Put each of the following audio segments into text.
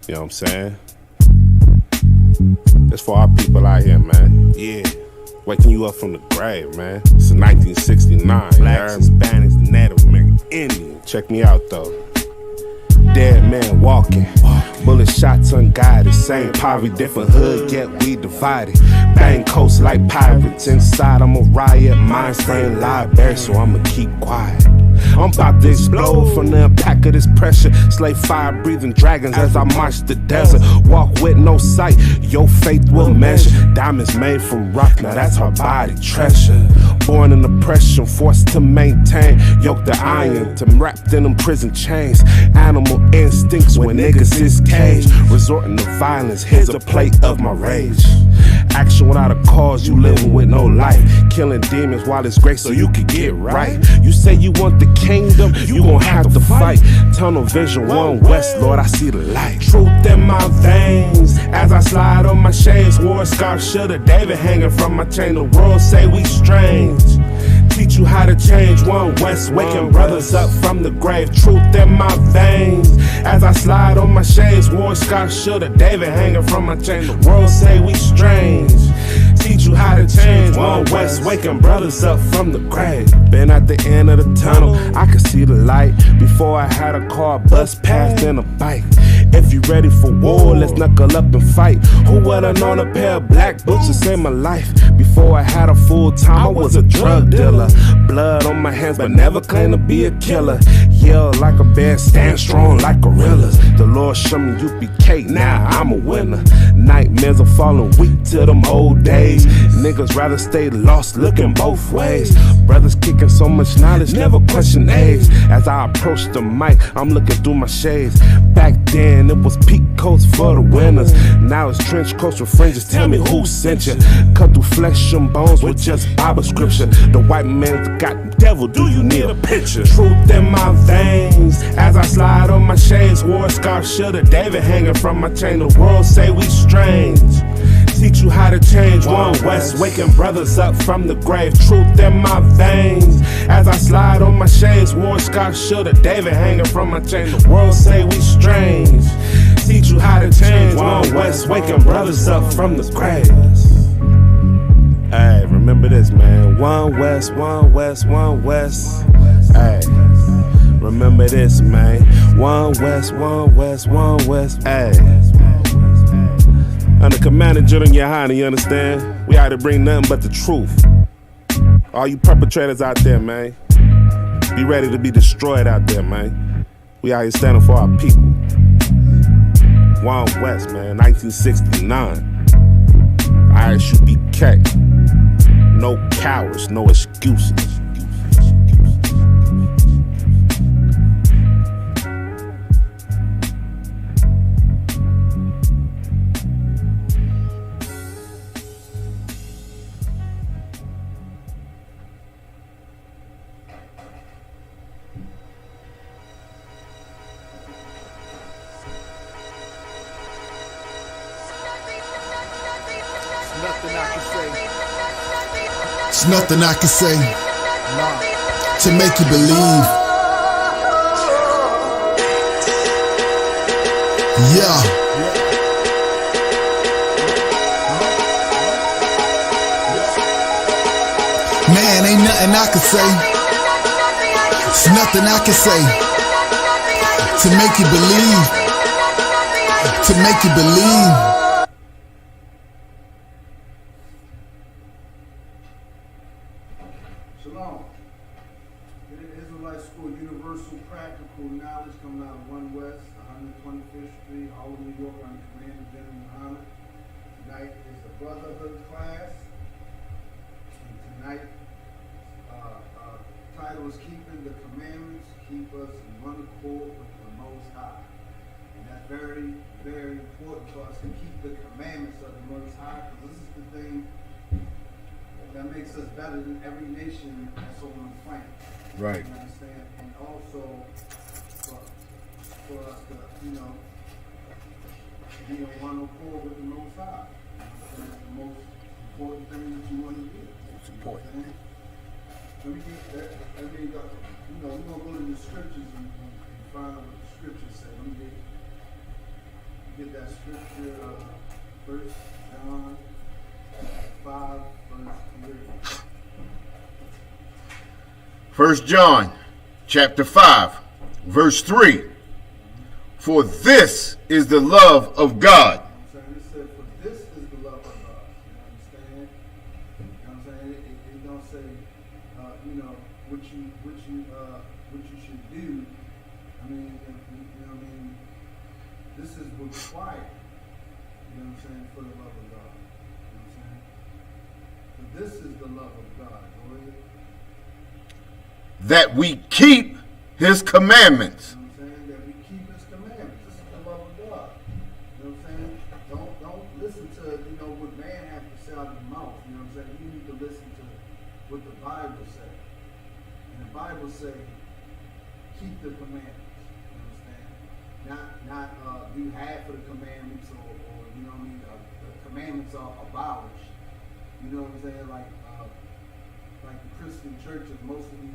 You know what I'm saying? That's for our people out here, man. Yeah. Waking you up from the grave, man. It's 1969. Blacks, Hispanics, Native American, Indian. Check me out, though. Dead man walking. Bullet shots unguided. Same poverty, different hood, yet we divided. Bang coast like pirates. Inside I'm a riot. Mind staying library, so I'ma keep quiet. I'm about to explode from the impact of this pressure. Slay fire-breathing dragons as I march the desert. Walk with no sight, your faith will measure. Diamonds made from rock, now that's our body treasure. Born in oppression, forced to maintain. Yoked the iron to wrapped in them prison chains. Animal instincts when niggas is caged. Resorting to violence, here's a plate of my rage. Action without a cause, you living with no life. Killing demons while it's great so you can get right. You say you want the kingdom, you gon' have to fight. Tunnel vision, one west, Lord, I see the light. Truth in my veins, as I slide on my shades. War scarf, shoulda David hanging from my chain. The world say we strange. Teach you how to change, one west, waking brothers up from the grave. Truth in my veins, as I slide on my shades. War scarf, shoulda David hanging from my chain. The world say we strange. Teach you how to change, one west, waking brothers up from the grave. Been at the end of the tunnel, I could see the light. Before I had a car, bus passed and a bike. If you ready for war, let's knuckle up and fight. Who would've known a pair of black boots to save my life? Before I had a full time, I was a drug dealer. Blood on my hands, but never claimed to be a killer. Yell like a bear, stand strong like gorillas. The Lord showed me UPK, now I'm a winner. Nightmares are falling weak to them old days. Niggas rather stay lost, looking both ways. Brothers kicking so much knowledge, never question age. As I approach the mic, I'm looking through my shades. Back then, it was peak coats for the winners. Now it's trench coats with fringes. Tell me who sent you. Cut through flesh and bones with just Bible scripture. The white man's the goddamn devil. Do you need a picture? Truth in my veins, as I slide on my shades. War scarf, shoulda David hanging from my chain. The world say we strange. Teach you how to change, one west, waking brothers up from the grave. Truth in my veins, as I slide on my shades. War scarf, shoulda David hanging from my chain. The world say we strange. Teach you how to change, one west, waking brothers up from the grave. Hey, remember this, man. One west, one west, one west. Hey, remember this, man. One west, one west, one west. Hey. Under Commander General Yohana, you understand? We out to bring nothing but the truth. All you perpetrators out there, man, be ready to be destroyed out there, man. We out here standing for our people. Wild West, man, 1969. Isupk. No cowards, no excuses. There's nothing I can say to make you believe. Yeah. Man, ain't nothing I can say. There's nothing I can say to make you believe. To make you believe. Shalom. It is Israelite School, Universal Practical Knowledge, coming out of 1 West, 125th Street, Harlem, New York, under Commander General Muhammad. Tonight is the Brotherhood class. And tonight, title is Keeping the Commandments, Keep Us in One Accord with the Most High. And that's very, very important for us to keep the commandments of the Most High, because this is the thing that makes us better than every nation that's on the planet. Right. You understand? And also for us to, be on one accord with the Most High. That's the most important thing that you want to do. It's important. Let me get that. We're gonna go to the scriptures and find out what the scriptures say. Let me get get that scripture, 1 John 5, verse 3. 1 John chapter 5, verse 3. For this is the love of God. So it said, for this is the love of God. You understand? You know what I'm saying? It don't say, what you should do. I mean, this is required. You know what I'm saying? For the love of God. You know what I'm saying? For this is the love of God. Go ahead. That we keep his commandments. You know what I'm saying? That we keep his commandments. This is the love of God. You know what I'm saying? Don't listen to, what man has to say out of the mouth. You know what I'm saying? You need to listen to what the Bible says. And the Bible says, keep the commandments. You understand? Not do half of the commandments or the commandments are abolished. You know what I'm saying? Like the Christian churches, most of these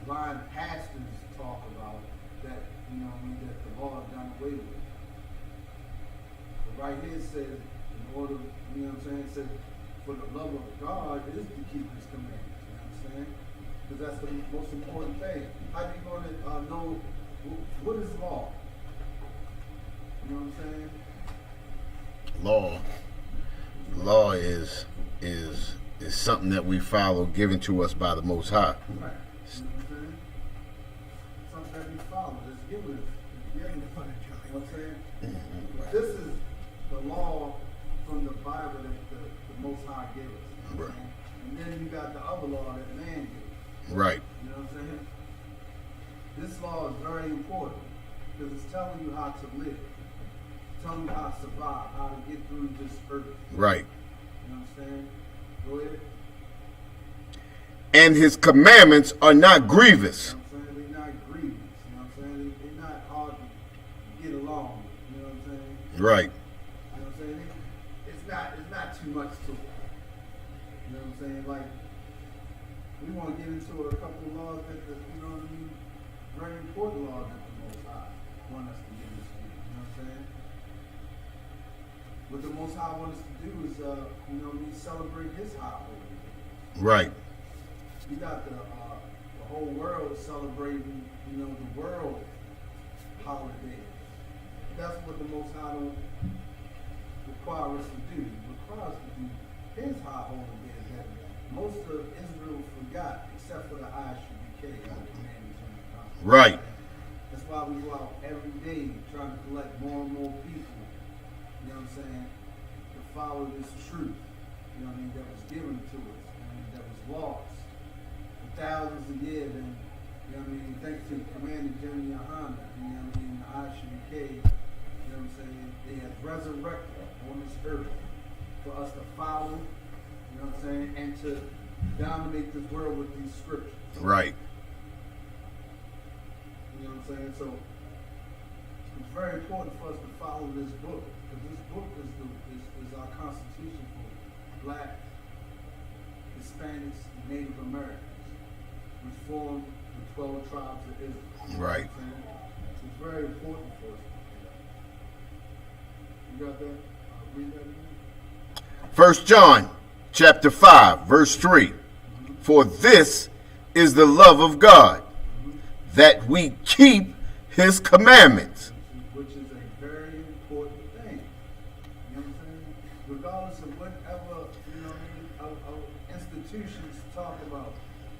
blind pastors talk about that, that the law is done away with. But right here it says, in order, it says, for the love of God is to keep his commandments. You understand? Because that's the most important thing. How are you going to know what is law? You know what I'm saying? Law is something that we follow, given to us by the Most High. Right. You know what I'm saying? Something that we follow. It's given. You know what I'm saying? This is the law from the Bible that the Most High gave us. You know what I'm saying? And then you got the other law that man gave. Right. You know what I'm saying? This law is very important because it's telling you how to live. It's telling you how to survive, how to get through this earth. Right. You know what I'm saying? Go ahead. And his commandments are not grievous. You know what I'm saying? They're not grievous. You know what I'm saying? They're not hard to get along with. You know what I'm saying? Right. You know what I'm saying? It's not too much to it. You know what I'm saying? Like, we want to get into a couple of laws that, very important laws that the Most High want us to get into. You know what I'm saying? What the Most High wants us to do is, we celebrate his high holy days. Right. You got the whole world celebrating, the world holidays. That's what the Most High don't require us to do. He requires us to do his high holy days that most of Israel forgot, except for the Isupk, the commandments and the Constitution. Right. That's why we go out every day trying to collect more and more people, you know what I'm saying, to follow this truth, that was given to us, that was lost for thousands of years. And, thanks to Commander General Yohana, the Isupk, you know what I'm saying, they have resurrected on this earth for us to follow, you know what I'm saying, and to dominate this world with these scriptures. Right. You know what I'm saying? So it's very important for us to follow this book, because this book is our constitution for Black, Hispanics, and Native Americans, which form the 12 tribes of Israel. Right. You know what I'm saying? It's very important for us to do that. You got that? Read that again. 1 John chapter 5, verse 3. For this is the love of God, that we keep his commandments. Which is a very important thing. You know what I'm saying? Regardless of whatever, institutions talk about,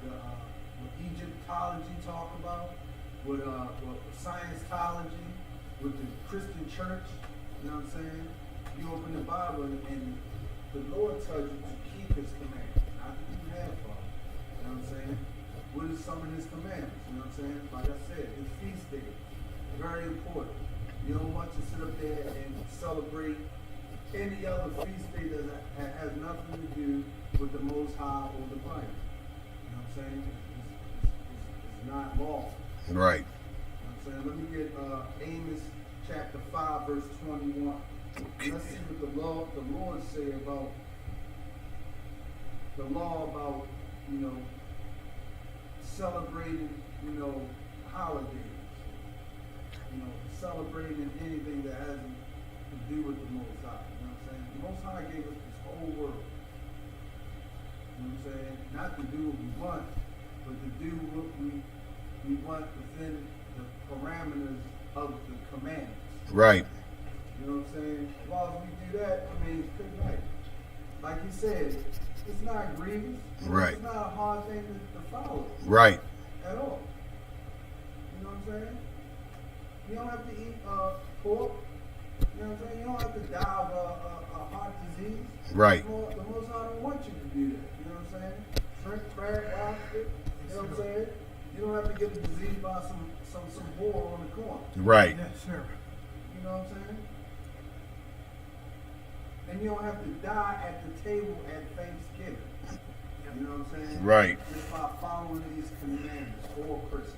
what Egyptology talk about, what Scientology, with the Christian church, you know what I'm saying? You open the Bible and the Lord tells you to keep his commandments, not to do half of them. You know what I'm saying? What is some of his commandments? You know what I'm saying? Like I said, his feast days, very important. You don't want to sit up there and celebrate any other feast day that has nothing to do with the Most High or the Bible. You know what I'm saying? It's not lawful. Right. You know what I'm saying? Let me get Amos chapter 5, verse 21. Okay. Let's see what the Lord say about the law about, celebrating, holidays. celebrating anything that hasn't to do with the Most High. You know what I'm saying? The Most High gave us this whole world. You know what I'm saying? Not to do what we want, but to do what we want within the parameters of the commandments. Right. You know what I'm saying? As long as we do that, I mean, it's pretty right. Like you said, it's not grievous. Right. It's not a hard thing to follow. Right. At all. You know what I'm saying? You don't have to eat pork. You know what I'm saying? You don't have to die of a heart disease. Right. The Most High don't want you to do that. You know what I'm saying? Shrimp, crab, lobster. You know what I'm saying? You don't have to get a disease by some boar on the corner. Right. Yes, sir. You know what I'm saying? And you don't have to die at the table at Thanksgiving. You know what I'm saying? Right. Just by following these commandments or Christmas.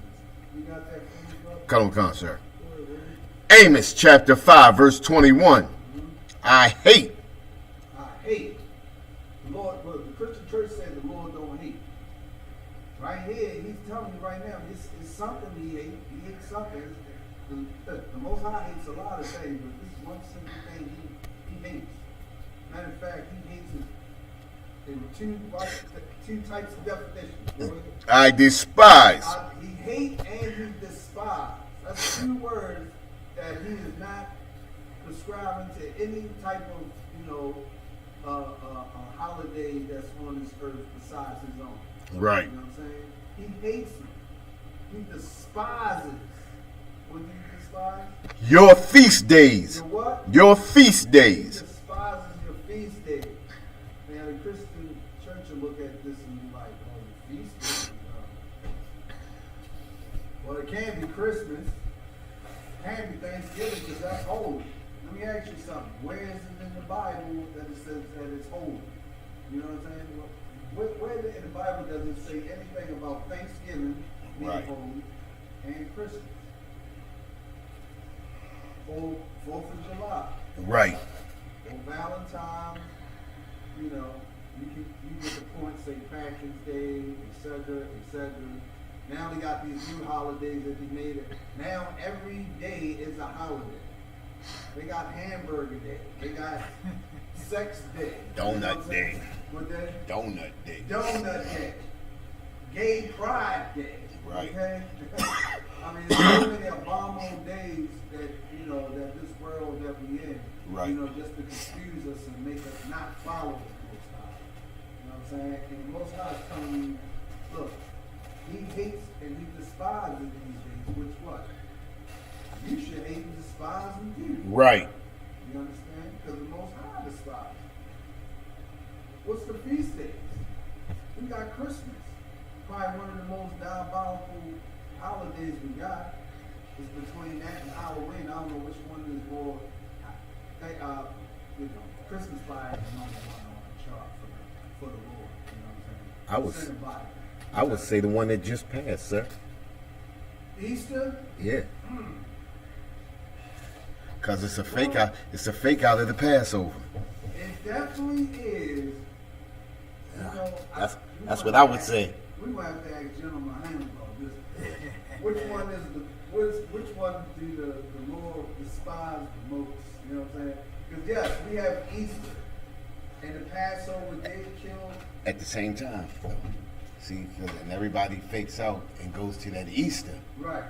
You got that for me, brother? Come, sir. Amos chapter 5, verse 21. I hate. The Lord, well, the Christian church said the Lord don't hate. Right here, he's telling you right now, it's something he hates. He hates something. The Most High hates a lot of things, but this is one simple thing he hates. Matter of fact, he hates it in two types of definitions. I despise. He hates and he despises. That's two words that he is not prescribing to any type of, a holiday that's on this earth besides his own. Right. You know what I'm saying? He hates it. He despises. What do you despise? Your feast days. Your what? Your feast days. He despises your feast days. Now, the Christian church will look at this and be like, oh, the feast days. Well, it can't be Christmas. It can't be Thanksgiving because that's holy. Let me ask you something. Where is it in the Bible that it says that it's holy? You know what I'm saying? Where in the Bible does it say anything about Thanksgiving being holy and Christmas? Or 4th of July. Right. Or Valentine's, you get the point, St. Patrick's Day, etc., etc. Now they got these new holidays that they made. Now every day is a holiday. They got Hamburger Day. They got Sex Day. Donut Day. What day? Donut Day. Donut Day. Gay Pride Day. Right. Okay? I mean, there's so many abominable days that, that this world that we in, right. Just to confuse us and make us not follow the Most High. You know what I'm saying? And the Most High is telling you, look, he hates and he despises these days, which what? You should hate and despise them too. Right. You understand? Because the Most High despises. What's the feast days? We got Christmas. Probably one of the most diabolical holidays we got is between that and Halloween. I don't know which one is more. Christmas pie is number one on the chart for the Lord. You know what I'm saying? I would say the one that just passed, sir. Easter? Yeah. Cause it's a fake out. It's a fake out of the Passover. It definitely is. That's what I would say. We might have to ask General Mahane about this. Which one do the Lord despise the most? You know what I'm saying? Because yes, we have Easter, and the Passover they kill at the same time. See, and everybody fakes out and goes to that Easter. Right.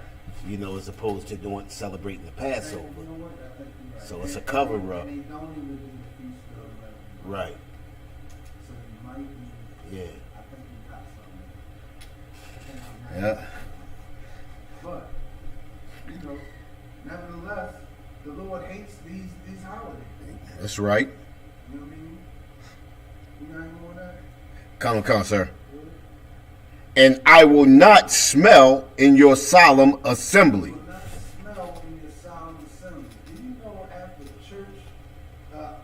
As opposed to celebrating the Passover. You know what? I think you're right. So it's a cover up. And they don't even do the feast of unleavened bread. Right. So you might be. Yeah. I think you got something. Yeah. But nevertheless, the Lord hates these holidays. That's right. You know what I mean? You got any more of that? Come, sir. And I will not smell in your solemn assembly. Will not smell in your solemn assembly. Do you know after church, how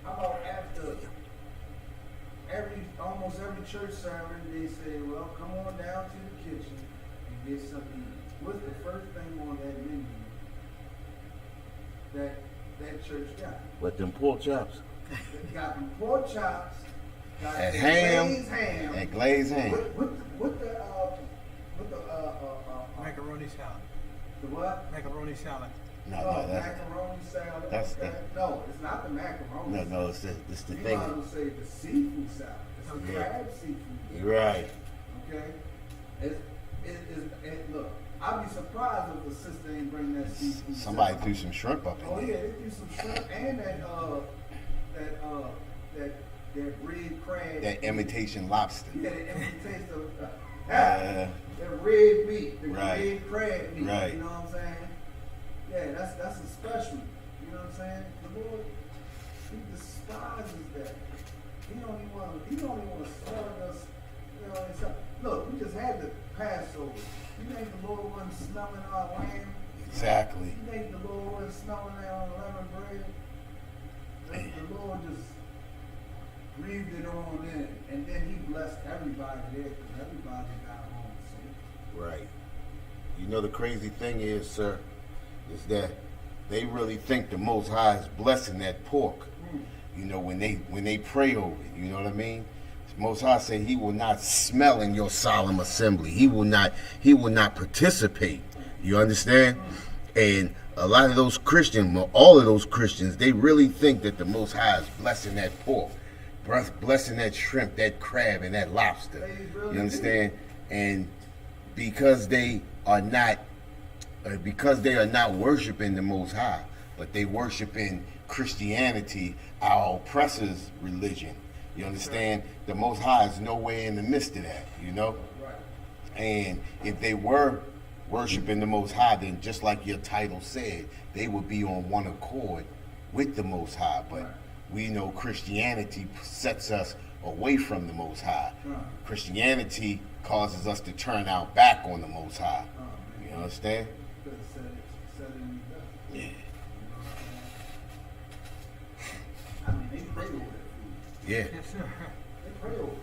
about after almost every church sermon, they say, well, come on down to the kitchen and get something to eat. What's the first thing on that menu that church got? What, them pork chops? They got them pork chops. Got And glazed ham. And glazed ham. With the macaroni salad. The what? Macaroni salad. No, Oh, that's macaroni salad. that's okay. No, it's not the macaroni. no, it's the You thing. might as well say the seafood salad. It's the Yeah. crab seafood. Right. Okay? Look, I'd be surprised if the sister ain't bring that seafood Somebody salad. threw some shrimp up Oh in yeah, there. they do some shrimp and that red crab. That imitation lobster. Yeah, the imitation of Yeah. that red meat, the Right. red crab meat. Right. You know what I'm saying? Yeah, that's a special. You know what I'm saying? The Lord, He despises that. He don't even want to slaughter us. You know what I'm saying? Look, we just had the Passover. You think the Lord wasn't smelling our lamb? Exactly. You think the Lord wasn't smelling our unleavened bread? The Lord just breathed it on in, and then He blessed everybody there because everybody got home safe. Right. You know the crazy thing is, sir, is that they really think the Most High is blessing that pork. You know, when they pray over it, you know what I mean? Most High said He will not smell in your solemn assembly. He will not participate. You understand? And a lot of those Christians, well, all of those Christians, they really think that the Most High is blessing that pork, blessing that shrimp, that crab, and that lobster. You understand? And because they are not worshiping the Most High, but they worshiping Christianity, our oppressor's religion. You understand? The Most High is nowhere in the midst of that, you know? And if they were worshiping the Most High, then just like your title said, they would be on one accord with the Most High. But we know Christianity sets us away from the Most High. Christianity causes us to turn our back on the Most High. You understand? Yeah. I mean, they pray over that food. Yeah. Yes, sir. They pray over it.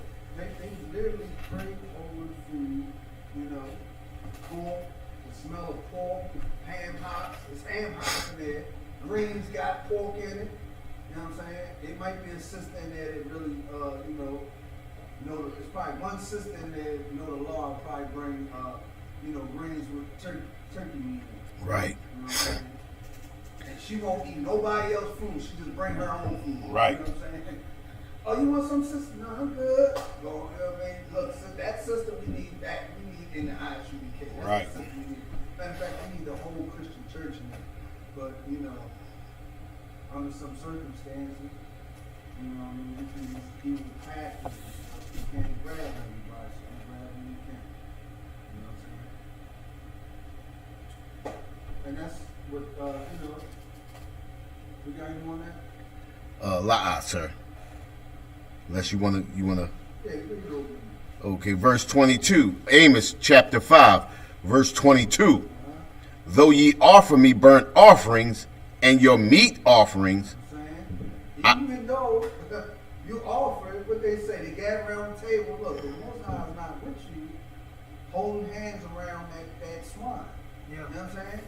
They literally pray over food, you know, pork, the smell of pork, ham hocks, there's ham hocks in there, greens got pork in it, you know what I'm saying? It might be a sister in there that really, there's probably one sister in there, the law will probably bring, greens with turkey meat in it. Right. You know what I'm saying? And she won't eat nobody else's food. She just bring her own food. Right. You know what I'm saying? Oh, you want some sister? No, I'm good. Go, you know what I mean? Look, so that sister we need in the ISUBK. That's Right. the sister we need. Matter of fact, we need the whole Christian church in there. But, under some circumstances, we can deal with pastors. You can't grab everybody, so you grab who you can. You know what I'm saying? And that's what, we got any more on that? La'a, sir. Unless you wanna. Yeah, we can go with it. Okay, verse 22. Amos chapter 5, verse 22. Though ye offer me burnt offerings and your meat offerings, Even though you offer it, what they say, they gather around the table. Look, the Most High is not with you, holding hands around that swine. Yeah. You know what I'm saying?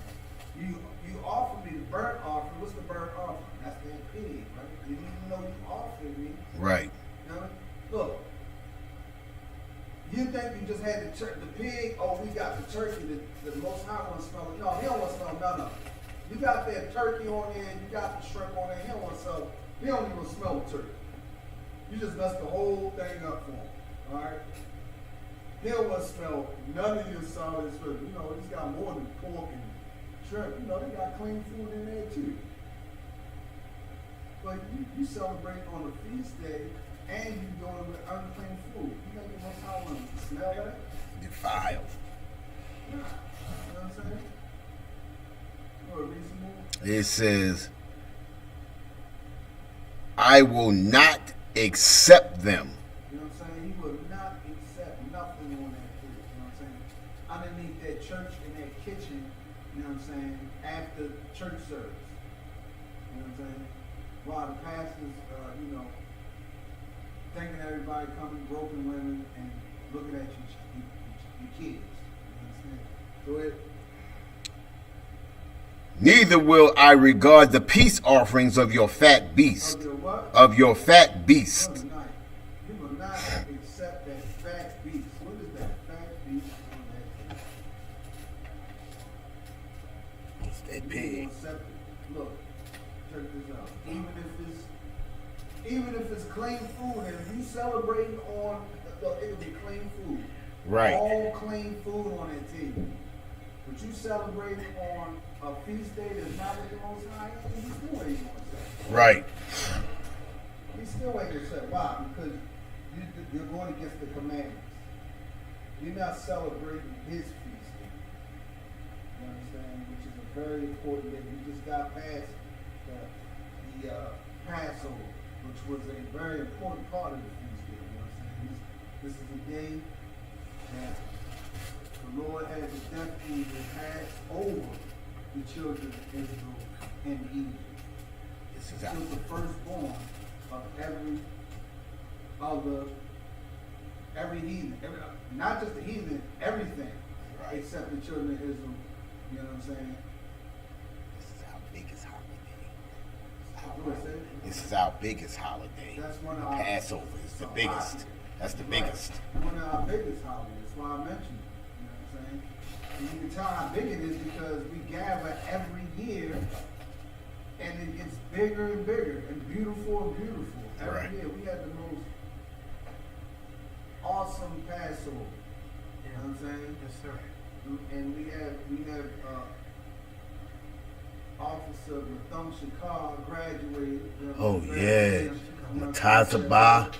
You offer me the burnt offering. What's the burnt offering? That's that pig, right? You didn't even know you offered me. right? You know? Look, you think you just had the pig? Oh, we got the turkey. The Most High want to smell it. No, He don't want to smell none of it. You got that turkey on there. You got the shrimp on there. He don't want to smell. He don't even smell the turkey. You just messed the whole thing up for him. All right. He don't want to smell none of your solid food. He's got more than pork and shrimp. They got clean food in there too. But you celebrate on the feast day and you doing it with unclean food. You think the Most High want to smell that? Defiled. Nah. You know what I'm saying? Reasonable. It says, I will not accept them. You know what I'm saying? He would not accept nothing on that food. You know what I'm saying? Underneath that church in that kitchen, you know what I'm saying? After church service. You know what I'm saying? While the pastors, thanking everybody coming, groping women, and looking at your kids. You understand? Go ahead. Neither will I regard the peace offerings of your fat beast. Of your what? Of your fat beast. You will not accept that fat beast. What is that fat beast on that? That You pig. gonna accept it. Look, check this out. Even if it's clean food, and if you celebrating on, look, it'll be clean food. Right. All clean food on that table. But you celebrating on a feast day that's not with the Most High, you still ain't gonna accept. Right. You still ain't gonna accept. Why? Because you're going against the commandments. You're not celebrating His feast day. You understand? Which is a very important day. We just got past the Passover, which was a very important part of the feast day. You know what I'm saying? This is a day that the Lord had the death angel pass over the children of Israel and Egypt. This is It was the firstborn of every heathen, not just the heathen, everything, Right. except the children of Israel. You know what I'm saying? This is our biggest holiday. What I said? This is our biggest holiday. That's one of The our- Passover is the biggest. That's the biggest. One of our biggest holidays. That's why I mentioned it. You know what I'm saying? And you can tell how big it is because we gather every year, and it gets bigger and bigger, and beautiful and beautiful. Every Right. year we had the most awesome Passover. You know what I'm saying? Yes, sir. And we have Officer Matham Shakar graduated. You know, Oh, graduated, yeah. you know what I'm Matazabah.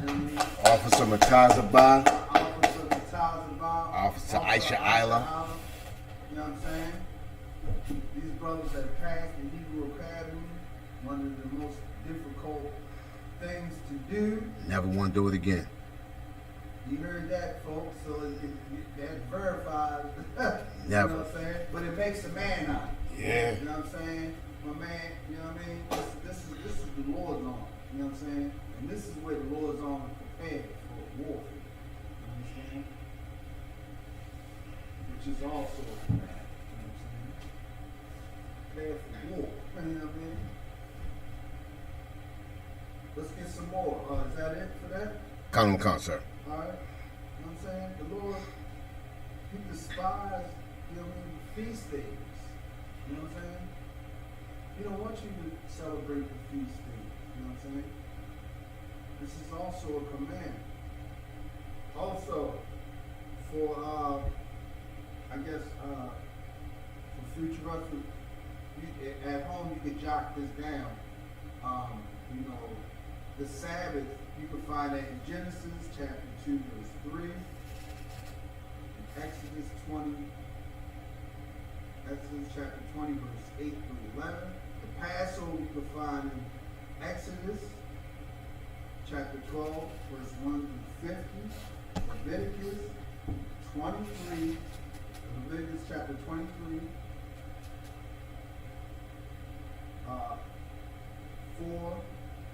saying? Officer Matazabah. Officer Matazabah. Officer Aisha Isla. You know what I'm saying? These brothers have passed the Hebrew Academy, one of the most difficult things to do. Never want to do it again. You heard that, folks, so that verifies. Never. You know what I'm saying? But it makes a man out of it. Yeah. You know what I'm saying? My man, you know what I mean? This is the Lord's arm. You know what I'm saying? And this is where the Lord's arm is prepared for warfare. You understand? Which is also a command. You know what I'm saying? Prepare for war. You know what I mean? Let's get some more. Is that it for that? Come on, sir. Alright? You know what I'm saying? The Lord, He despised, you know what I mean, feast days. You know what I'm saying? He don't want you to celebrate the feast days. You know what I'm saying? This is also a command. Also, for, I guess, for future reference, at home you can jot this down. You know, the Sabbath, you can find that in Genesis chapter 2, verse 3, in Exodus chapter 20, verse 8 through 11. The Passover you can find in Exodus chapter 12, verse 1 through 50. Leviticus 23, Leviticus chapter 23, 4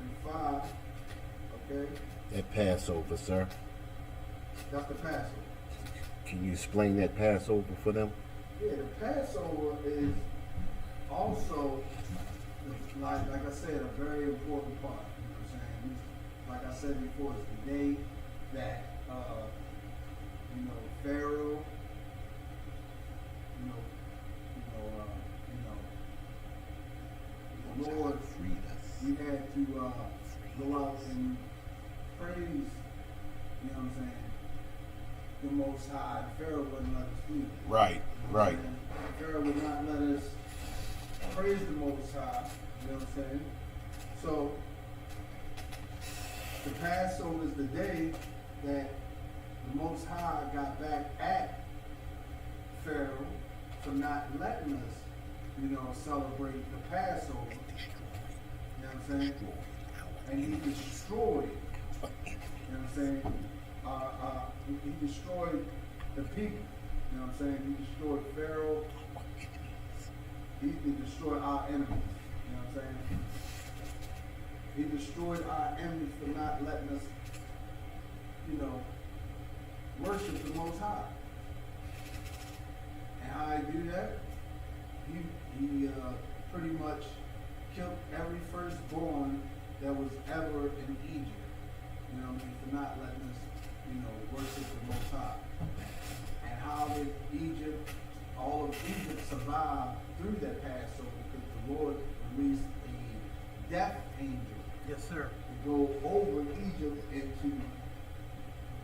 and 5, okay? That Passover, sir. That's the Passover. Can you explain that Passover for them? Yeah, the Passover is also, like I said, a very important part. You know what I'm saying? Like I said before, it's the day that, Pharaoh, the Lord, Freed us. we had to go out and praise, you know what I'm saying, the Most High. Pharaoh wouldn't let us do it. Right, right. Pharaoh would not let us praise the Most High, you know what I'm saying? So, the Passover is the day that the Most High got back at Pharaoh for not letting us, celebrate the Passover. You know what I'm saying? And he destroyed, you know what I'm saying? He destroyed the people. You know what I'm saying? He destroyed Pharaoh. He destroyed our enemies. You know what I'm saying? He destroyed our enemies for not letting us, worship the Most High. And how he do that? He pretty much killed every firstborn that was ever in Egypt. You know what I mean? For not letting us, worship the Most High. And how did all of Egypt survive through that Passover because the Lord released a death angel. Yes, sir. To go over Egypt and to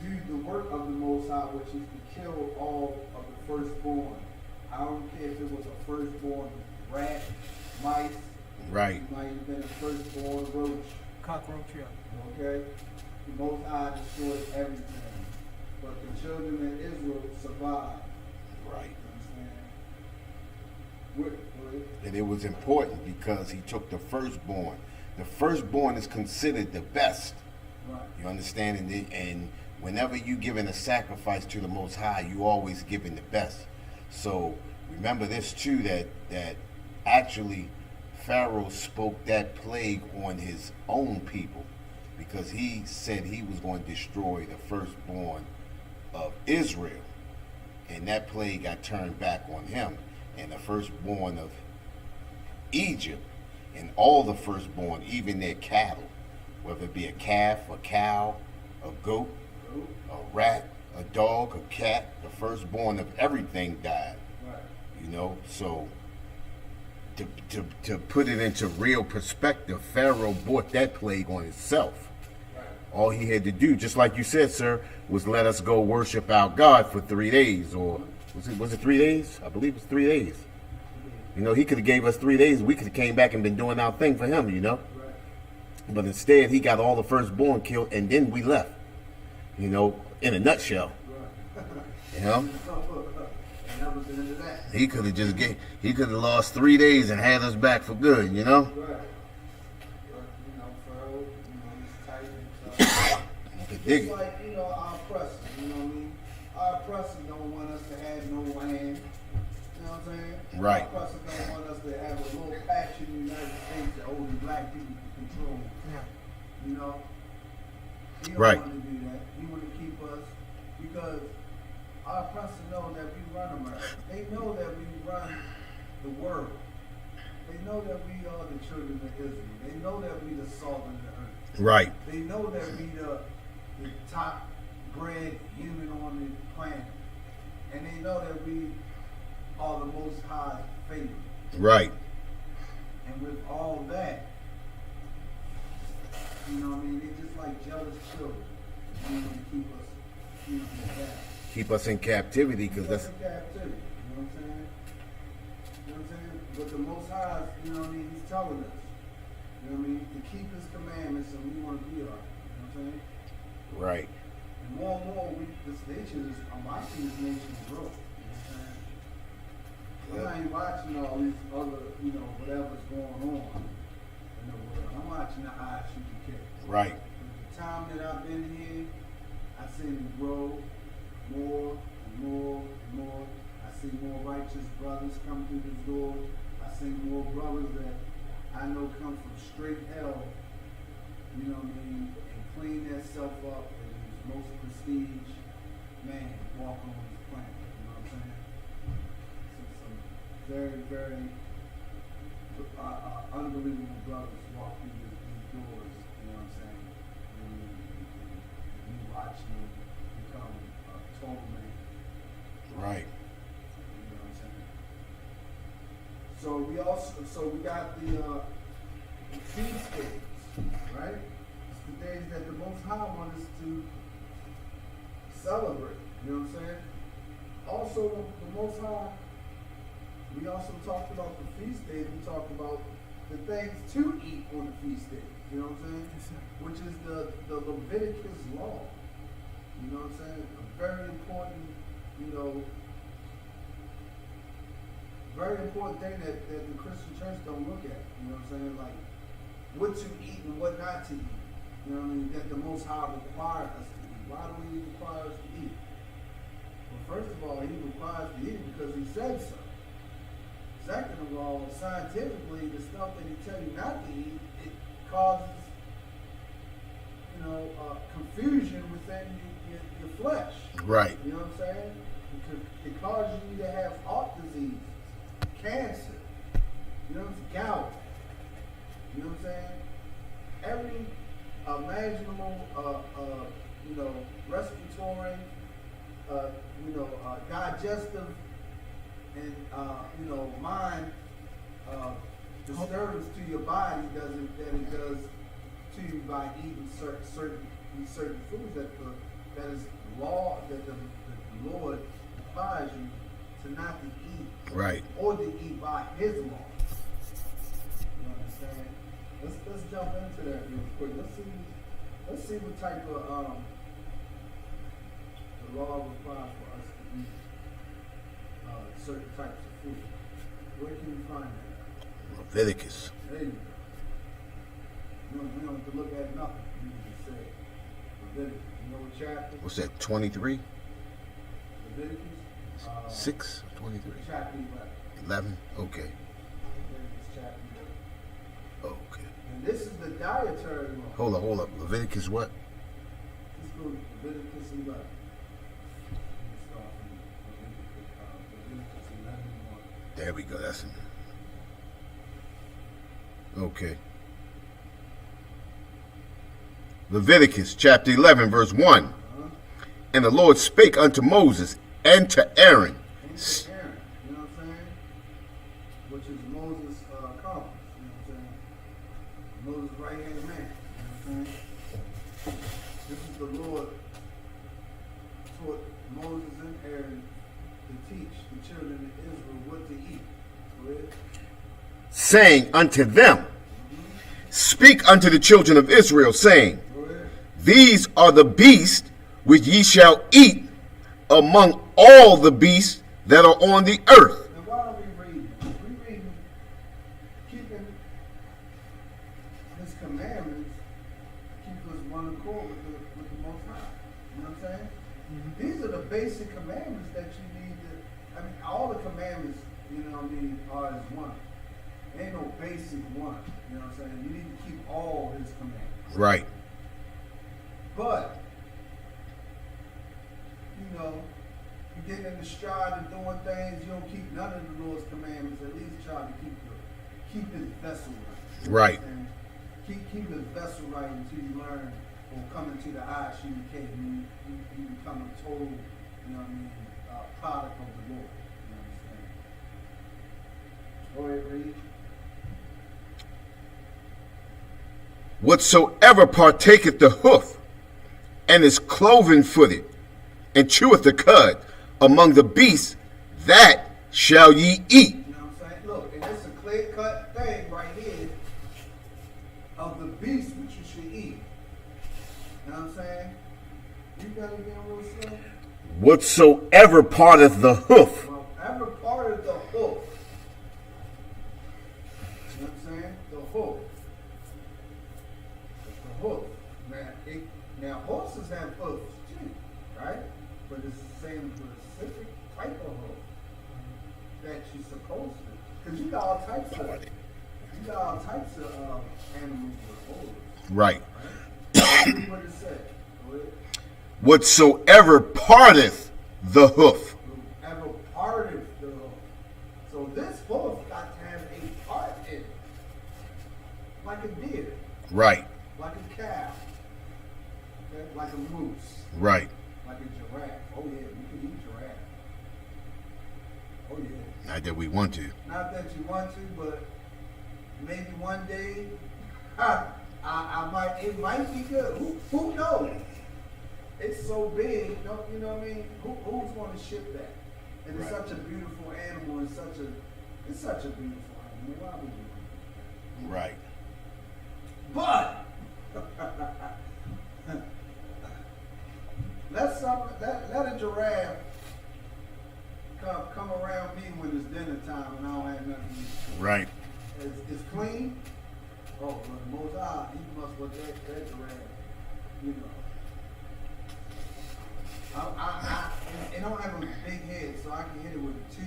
do the work of the Most High, which is to kill all of the firstborn. I don't care if it was a firstborn rat, mice. Right. It might have been a firstborn roach. Cockroach, yeah. Okay? The Most High destroyed everything. But the children of Israel survived. Right. You know what I'm saying? And it was important because he took the firstborn. The firstborn is considered the best. Right. You understand? And whenever you giving a sacrifice to the Most High, you always giving the best. So remember this too, that actually Pharaoh spoke that plague on his own people because he said he was going to destroy the firstborn of Israel. And that plague got turned back on him. And the firstborn of Egypt and all the firstborn, even their cattle, whether it be a calf, a cow, a goat, a rat, a dog, a cat, the firstborn of everything died. Right. You know, so to put it into real perspective, Pharaoh brought that plague on himself. Right. All he had to do, just like you said, sir, was let us go worship our God for 3 days, or was it 3 days? I believe it's 3 days. You know, he could have gave us 3 days. We could have came back and been doing our thing for him, you know. Right. But instead, he got all the firstborn killed, and then we left. You know, in a nutshell. Right. You know, And that was the end of that. he could have he could have lost 3 days and had us back for good. You know. Right. But, you know, Pharaoh, you know, he's tight and stuff. You could dig Just it. like, you know, our oppressors, you know what I mean? Our oppressors don't want us to have no land. You know what I'm saying? Right. Our oppressors don't want us to have a little patch in the United States that only black people can control. Yeah. You know? He don't Right. want to do that. He want to keep us because our oppressors know that we run America. They know that we run the world. They know that we are the children of Israel. They know that we the salt of the earth. Right. They know that we the top bred human on the planet. And they know that we are the Most High favorite. Right. And with all that, you know what I mean? They're just like jealous children. You know, to keep us, you know, back. Keep us in captivity because Keep us that's in captivity. You know what I'm saying? You know what I'm saying? But the Most High, you know what I mean? He's telling us, you know what I mean? To keep His commandments, and we want to be like. You know what I'm saying? right. And more and more, this nation is, I'm watching this nation grow. You know what I'm saying? I'm not even watching all these other, you know, whatever's going on in the world. I'm watching the Isupk. Right. The time that I've been here, I've seen it grow more and more and more. I see more righteous brothers come through the door. I see more brothers that I know come from straight hell, you know what I mean, and clean themselves up and use most prestige man walk on this planet. You know what I'm saying? Some very, very unbelievable brothers walk through these doors. You know what I'm saying? And you watch them become a total man. Right. You know what I'm saying? So we got the feast days, right? It's the days that the Most High wants us to celebrate. You know what I'm saying? Also, the Most High, we also talked about the feast days. We talked about the things to eat on the feast days. You know what I'm saying? Yes, sir. Which is the Leviticus law. You know what I'm saying? A very important, you know, very important thing that the Christian church don't look at. You know what I'm saying? Like what to eat and what not to eat. You know what I mean? That the Most High requires us to eat. Why do He require us to eat? Well, first of all, He requires us to eat because He said so. Second of all, scientifically, the stuff that He tell you not to eat, it causes, you know, confusion within your flesh. Right. You know what I'm saying? It causes you to have heart disease, cancer, you know what I'm saying? Gout. You know what I'm saying? Every imaginable, you know, respiratory, you know, digestive, and, you know, mind disturbance to your body than it does to you by eating certain foods that is law that the Lord advised you to not to eat, Right. or to eat by His law. You understand? Let's jump into that real quick. Let's see what type of the law requires for us to eat certain types of food. Where can you find that? Leviticus. There you go. We don't have to look at nothing. You just say Leviticus. You know what chapter? What's that, 23? Leviticus? 6 or 23? Chapter 11. 11? Okay. Leviticus chapter 11. Okay. And this is the dietary law. Hold up. Leviticus what? Let's go to Leviticus 11. Let's start from Leviticus 11:1. There we go. That's in there. Okay. Leviticus chapter 11, verse 1. And the Lord spake unto Moses and to Aaron. And to Aaron, you know what I'm saying? Which is Moses' accomplice, you know what I'm saying? Moses' right hand man, you know what I'm saying? This is the Lord taught Moses and Aaron to teach the children of Israel what to eat. Go ahead. Saying unto them, Speak unto the children of Israel, saying, Go ahead. These are the beasts which ye shall eat among all the beasts that are on the earth. Now why are we reading? We're reading, keeping His commandments, keep us one accord with the Most High. You know what I'm saying? These are the basic commandments that you need to. I mean, all the commandments, you know what I mean, are as one. Ain't no basic one. You know what I'm saying? You need to keep all His commandments. Right. But, you know, you get in the stride of doing things, you don't keep none of the Lord's commandments, at least try to keep His vessel right. Right. And keep His vessel right until you learn or come into the Isupk and you become a total, you know what I mean, product of the Lord. You understand? Go ahead, read. Whatsoever partaketh the hoof, and is cloven-footed, and cheweth the cud, among the beasts, that shall ye eat. You know what I'm saying? Look, and it's a clear-cut thing right here of the beast which you should eat. You know what I'm saying? You got it again real slow? Whatsoever parteth the hoof. Well, every part of the hoof. You know what I'm saying? The hoof. The hoof. Now horses have hoofs too, right? But it's saying a specific type of hoof that you're supposed to. Because you got all types of animals with hooves. Right. Right? What it said. Go ahead. Whatsoever parteth the hoof. Whoever parted the hoof. So this hoof got to have a part in it. Like a deer. Right. Like a cow. Okay? Like a moose. Right. Like a giraffe. Oh yeah, we can eat giraffe. Oh yeah. Not that we want to. Not that you want to, but maybe one day I might. It might be good. Who knows? It's so big. You know what I mean? Who's going to ship that? And it's such a beautiful animal. It's such a beautiful animal. Why would you? Right. But let a giraffe come around me when it's dinner time and I don't have nothing to eat. Right. It's clean. Oh, well, the Most High, He must look at that giraffe. You know. It don't have a big head, so I can hit it with a 2,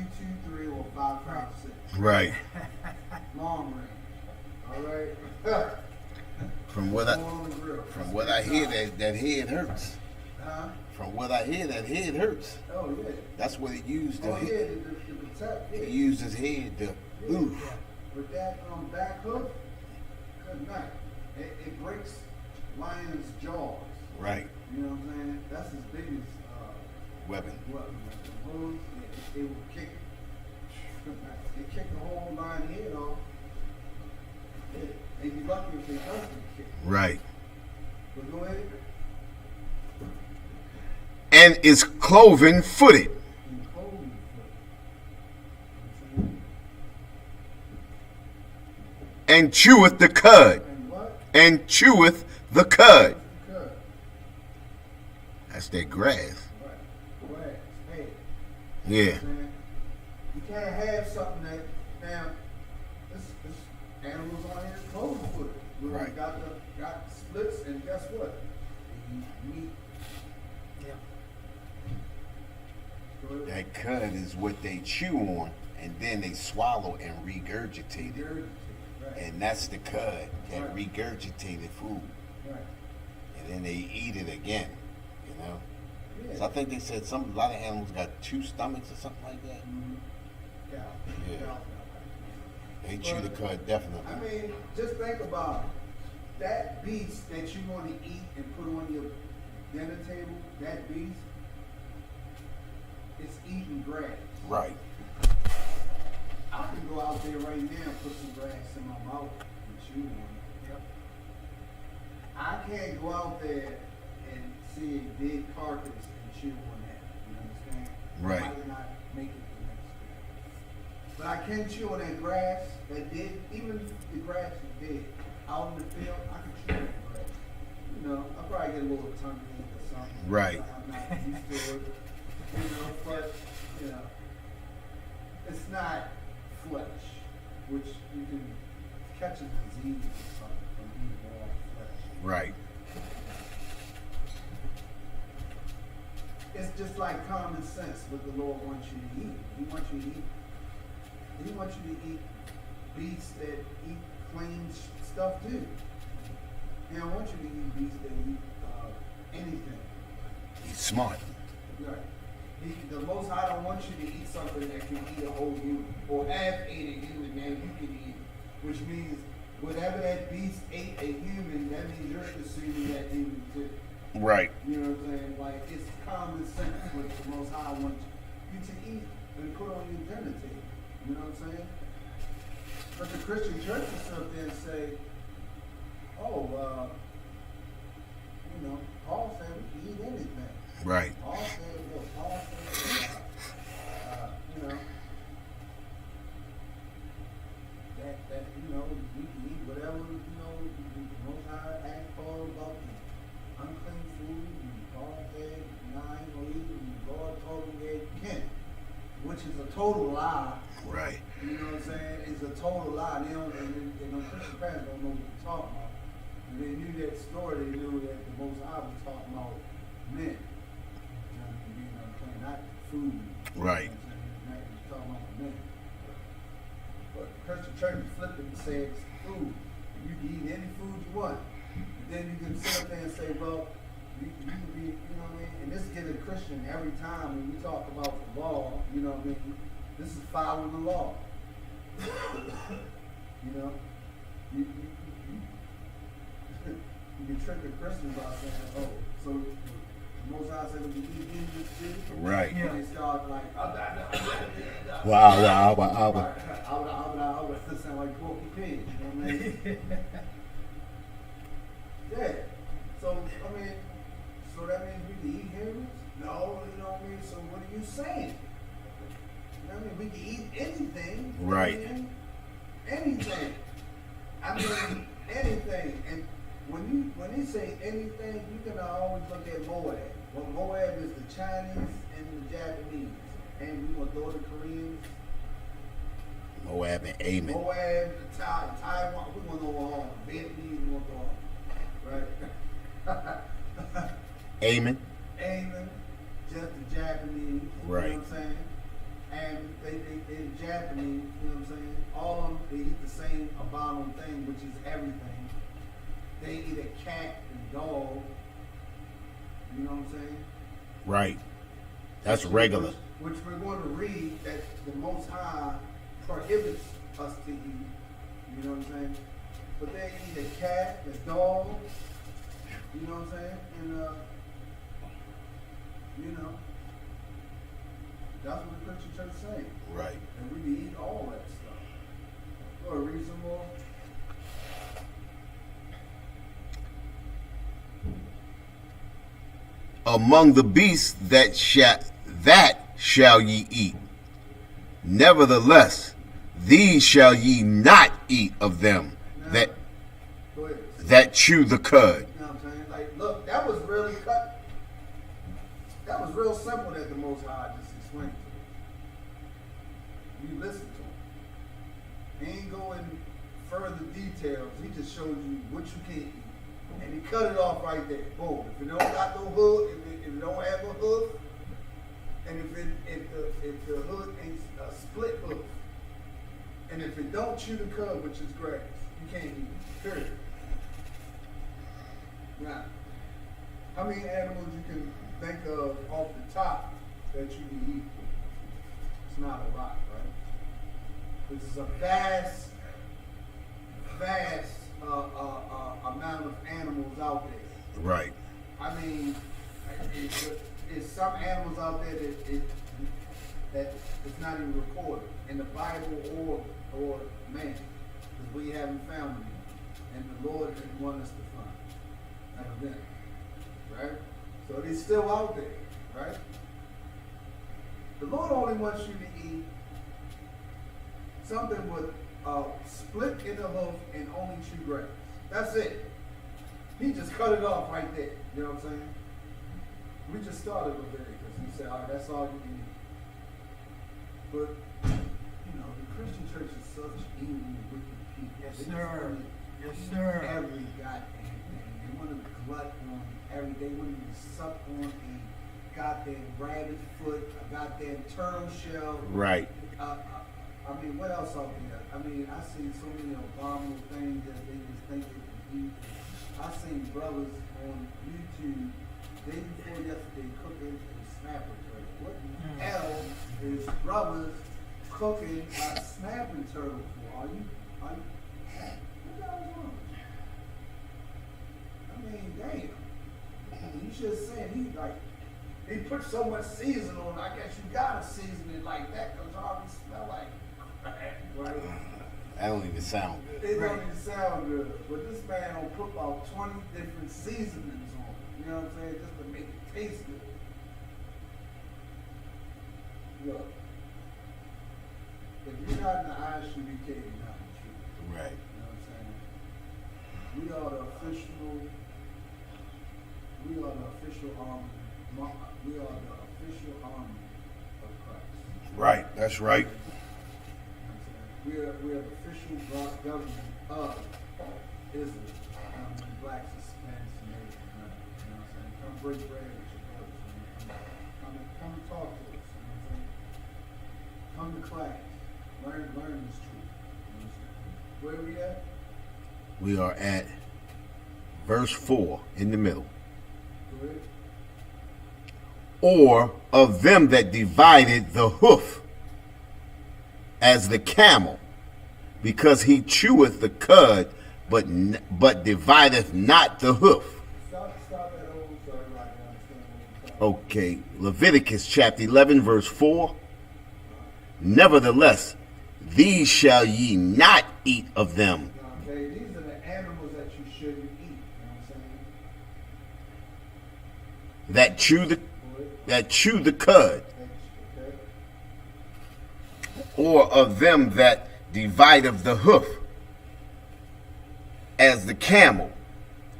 2, 3, or 5, 5, 6. Right. Long range. All right. From what I hear, that head hurts. Huh? From what I hear, that head hurts. Oh yeah. That's what it used to. Oh yeah, to protect. Yeah. He used his head to. Yeah. Oof. With that back hook, good night. It breaks lions' jaws. Right. You know what I'm saying? That's his biggest Weapon. weapon. It will kick. and kick the whole line head off, they'd be lucky if they don't get kicked. Right. But go ahead. And is cloven footed. And cloven foot. And cheweth the cud. And what? And cheweth the cud. Good. That's that grass. Right. Grass. Hey. Yeah. Man, you can't have something that now this animals on here is cloven footed. Right. Got splits, and guess what? They eat meat. Yeah. That cud is what they chew on, and then they swallow and regurgitate it. Right. And that's the cud, that Right. regurgitated food. Right. And then they eat it again, you know? Yeah. So I think they said a lot of animals got 2 stomachs or something like that. Mm-hmm. Yeah. Yeah. They chew the cud, definitely. I mean, just think about it. That beast that you want to eat and put on your dinner table, that beast, it's eating grass. Right. I can go out there right now and put some grass in my mouth and chew on it. Yep. I can't go out there and see a big carcass and chew on that. You understand? Right. I might not make it the next day. But I can chew on that grass that dead, even if the grass is dead. Out in the field, I can chew on that grass. You know, I'll probably get a little tongue in or something. Right. I'm not used to it. You know, but, you know, it's not flesh, which you can catch a disease or something from eating raw flesh. Right. It's just like common sense what the Lord wants you to eat. He wants you to eat. He wants you to eat beasts that eat clean stuff too. He don't want you to eat beasts that eat anything. He's smart. Right. The Most High don't want you to eat something that can eat a whole human, or have ate a human that you can eat, which means whatever that beast ate a human, that means you're consuming that human too. Right. You know what I'm saying? Like, it's common sense what the Most High wants you to eat and put on your dinner table. You know what I'm saying? But the Christian church will sit up there and say, oh, you know, Paul said we can eat anything. Right. Paul said, you know, that you know, we can eat whatever, you know, the Most High asked Paul about the unclean food, and Paul said, no, I ain't gonna eat, and God told him that you can't, which is a total lie. Right. You know what I'm saying? It's a total lie. They don't, and the Christian parents don't know what they're talking about. When they knew that story, they knew that the Most High was talking about men. Being unclean, not food. Right. You know what I'm saying? Not just talking about men. But the Christian church flipped it and said it's food. You can eat any food you want. And then you can sit up there and say, well, you can be, you know what I mean? And this gets a Christian every time when we talk about the law, you know what I mean? This is following the law. You know? You can trick a Christian by saying, oh, so the Most High said we eat this too? Right. And they start like, Wow. I would sound like Porky Pig, you know what I mean? Yeah. So, I mean, so that means we can eat humans? No, you know what I mean? So what are you saying? You know what I mean? We can eat anything. Right. I mean, anything. I mean, anything. And when they say anything, you can always look at Moab. Well, Moab is the Chinese and the Japanese. And we want to throw the Koreans. Moab and Ammon. Moab, Taiwan, we want to go home. Vietnamese, we want to go home. Right? Ammon. Ammon, just the Japanese. Right. You know what I'm saying? And they the Japanese, you know what I'm saying? All of them, they eat the same abominable thing, which is everything. They eat a cat and dog. You know what I'm saying? Right. That's regular. Which we're going to read that the Most High prohibits us to eat. You know what I'm saying? But they eat a cat, a dog. You know what I'm saying? And you know, That's what the Christian church is saying. Right. And we need all that stuff. Go ahead, read some more. Among the beasts that shall ye eat. Nevertheless, these shall ye not eat of them Now, that chew the cud. You know what I'm saying? Like, look, that was really cut. That was real simple that the Most High just explained to us. You listen to him. He ain't go in further details. He just showed you what you can eat. And he cut it off right there. Boom. If it don't got no hood, if it don't have a hoof, and if the hood ain't a split hoof, and if it don't chew the cud, which is grass, you can't eat it. Period. Now, how many animals you can think of off the top that you can eat? It's not a lot, right? This is a vast amount of animals out there. Right. I mean, it's some animals out there that it's not even recorded in the Bible or man, because we haven't found them yet, and the Lord didn't want us to find them, right? So they're still out there, right? The Lord only wants you to eat something with split in the hoof and only chew grass. That's it. He just cut it off right there. You know what I'm saying? We just started with it because he said, all right, that's all you can eat. But, you know, the Christian church is such evil, wicked people. Yes, They sir. just Yes, eat sir. every goddamn thing. They want to glut on every day. They want to suck on a goddamn rabbit foot, a goddamn turtle shell. Right. I mean, what else out there? I mean, I seen so many abominable things that they just think they can eat. I seen brothers on YouTube day before yesterday cooking a snapper turtle. What the hell is brothers cooking a snapping turtle for? Are you what the hell is wrong? I mean, damn. You should have said he put so much season on it. I guess you gotta season it like that because it already smell like crap, right? That don't even sound good. It don't even sound good. But this man will put about 20 different seasonings on it. You know what I'm saying? Just to make it taste good. Look. If you're not in the ISUBK, you're not in the truth. Right. You know what I'm saying? We are the official army. We are the official army of Christ. Right. That's right. We are the official government of Israel. Blacks, Hispanics, and Natives. You know what I'm saying? Come break bread with your brothers. Come and talk to us. You know what I'm saying? Come to class. Learn this truth. You know what I'm saying? Where are we at? We are at verse 4 in the middle. Go ahead. Or of them that divided the hoof as the camel, because he cheweth the cud, but divideth not the hoof. Stop that over so everybody can understand what we're talking Okay, Leviticus chapter 11 verse 4. Nevertheless, these shall ye not eat of them. about. Okay, these are the animals that you shouldn't eat. You know what I'm saying? That chew the cud, Okay. or of them that divide of the hoof, as the camel,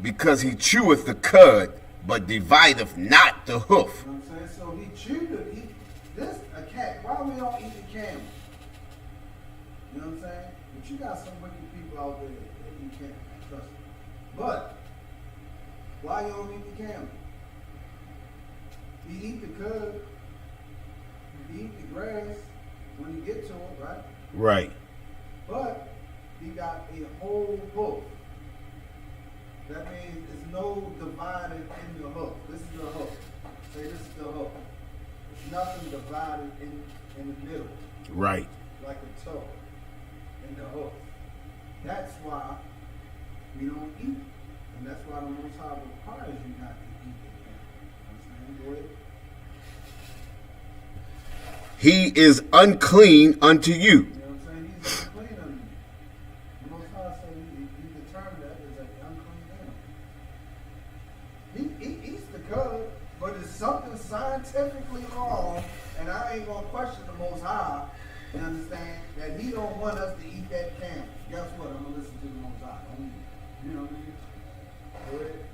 because he cheweth the cud, but divideth not the hoof. You know what I'm saying? So he chewed it. A cat. Why we don't eat the camel? You know what I'm saying? But you got some wicked people out there that eat camel. Trust me. But why you don't eat the camel? You eat the cud. You eat the grass when you get to it, right? Right. But he got a whole hoof. That means there's no divided in the hoof. This is the hoof. Say this is the hoof. There's nothing divided in the middle, Right. like a toe in the hoof. That's why we don't eat. And that's why the Most High requires you not to eat the camel. Understand? Go ahead. he is unclean unto you. You know what I'm saying? He's unclean unto you. The Most High said he determined that as an unclean animal. He eats the cud, but it's something scientifically wrong, and I ain't gonna question the Most High. You understand that he don't want us to eat that camel. Guess what? I'm gonna listen to the Most High. Don't eat it. You know what I mean? Go ahead.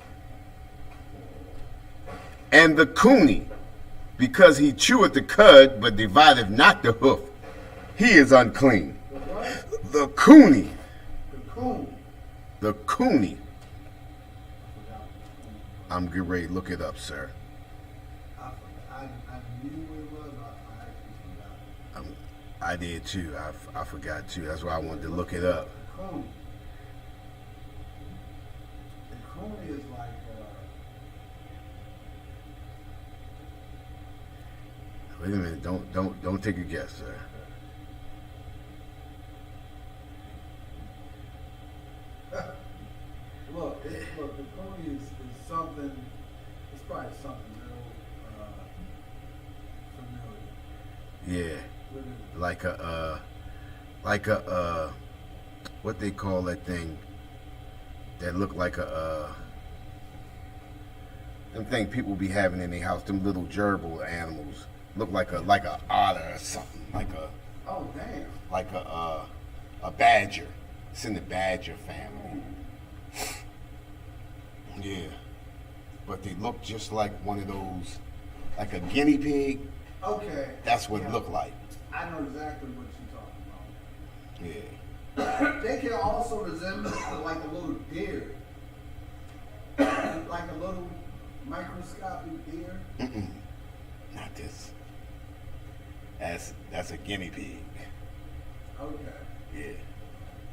And the coney, because he cheweth the cud, but divideth not the hoof, he is unclean. The what? The coney. The coon. The coney. I'm getting ready to look it up, sir. I knew what it was. I actually forgot. I did too. I forgot too. That's why I wanted to look it up. The coon. The coon is like. Wait a minute. Don't take a guess, sir. Look, the pony is something. It's probably something real familiar. Yeah. What is it? Like a what they call that thing that look like them thing people be having in their house, them little gerbil animals. Look like a otter or something. Oh damn! Like a badger. It's in the badger family. Yeah. But they look just like one of those, like a guinea pig. Okay. That's what it looked like. I know exactly what you're talking about. Yeah. They can also resemble like a little deer, like a little microscopic deer. Mm-mm. Not this. That's a guinea pig. Okay. Yeah.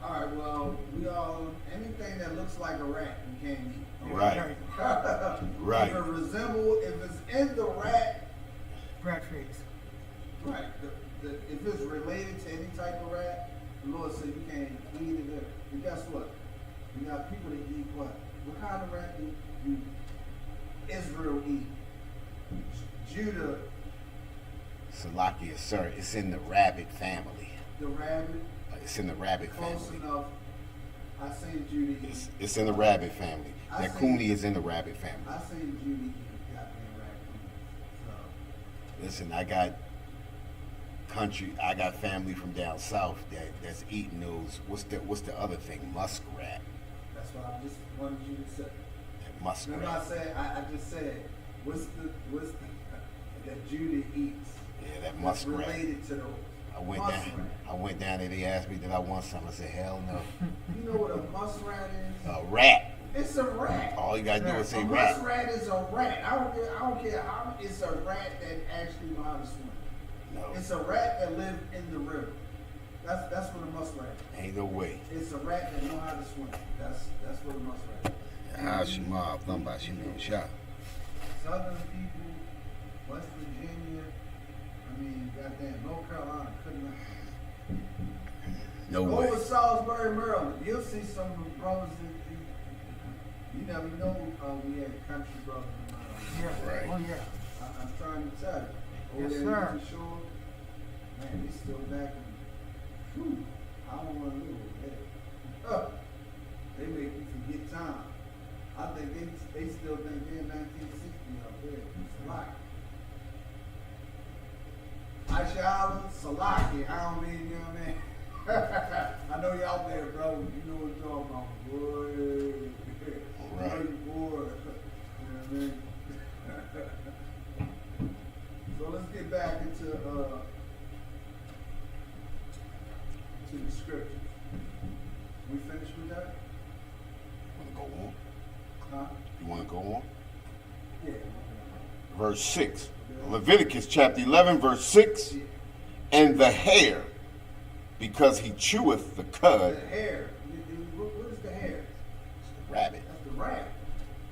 All right. Well, anything that looks like a rat, you can't eat. Right. Right. If it's in the rat, Rat face. right. If it's related to any type of rat, the Lord said you can't eat it. And guess what? You got people that eat what? What kind of rat do Israel eat? Judah. Salakia, sir, it's in the rabbit family. The rabbit. It's in the rabbit Close family. enough. I seen Judah eat. It's in the rabbit family. I That see. coney is in the rabbit family. I seen Judah eat goddamn raccoon. Listen, I got family from down south that's eating those. What's the other thing? Muskrat. That's what I just wanted you to say. That Remember I muskrat. said I just said what's the that Judah eats Yeah, that that's muskrat. related to those. I went down there. They asked me did I want some. I said hell no. You know what a muskrat is? A rat. It's a rat. All you gotta do is say A rat. muskrat is a rat. I don't care how it's a rat that actually knows how to swim. No, It's a rat that lives in the river. That's what a muskrat is. ain't no way. It's a rat that know how to swim. That's what a muskrat is. How she mob thumba she know shot. Southern people, West Virginia, I mean, goddamn, North Carolina couldn't. No Go way. to Salisbury, Maryland. You'll see some of the brothers that you never know. We had country brothers in Maryland. Yeah. Right. Oh yeah. I'm trying to tell you. Over Yes, there sir. in the shore, man, they still back in. Whew, I don't want to live over there. They make you forget time. I think they still think they're in 1960 out there. It's a lot. Aisha Island, Salaki, I don't mean, you know what I mean? I know you out there, bro. You know what you're talking about. Boy. Right. I know you bored. You know what I mean? So let's get back into the scriptures. We finished with that? Wanna go on? Huh? You wanna go on? Yeah. Verse 6. Leviticus chapter 11, verse 6. Yeah. And the hare, because he cheweth the cud, The hair. What is the hair? the rabbit. That's the rabbit.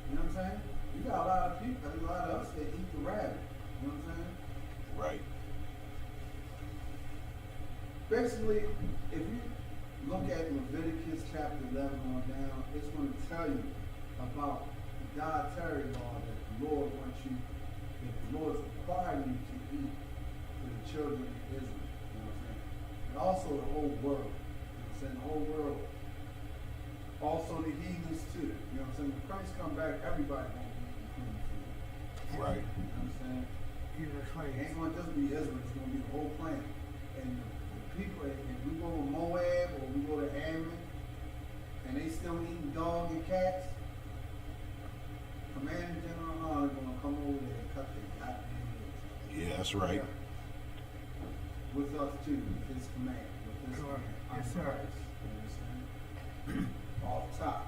You know what I'm saying? You got a lot of people, a lot of us that eat the rabbit. You know what I'm saying? Right. Basically, if you look at Leviticus chapter 11 on down, it's going to tell you about the dietary law that the Lord wants you, that the Lord is requiring you to eat for the children of Israel. You know what I'm saying? And also the whole world. You know what I'm saying? The whole world. Also the heathens too. You know what I'm saying? When Christ come back, everybody gonna be clean food. Right. You know what I'm saying? Even the It slaves. ain't gonna just be Israel, it's gonna be the whole planet. And the people, if we go to Moab or we go to Ammon, and they still eating dog and cats, Commander General Han is gonna come over there and cut their goddamn heads. Yeah, that's right. With us too, with his command, with his Sure. command. Yes, sir. You understand? Off top.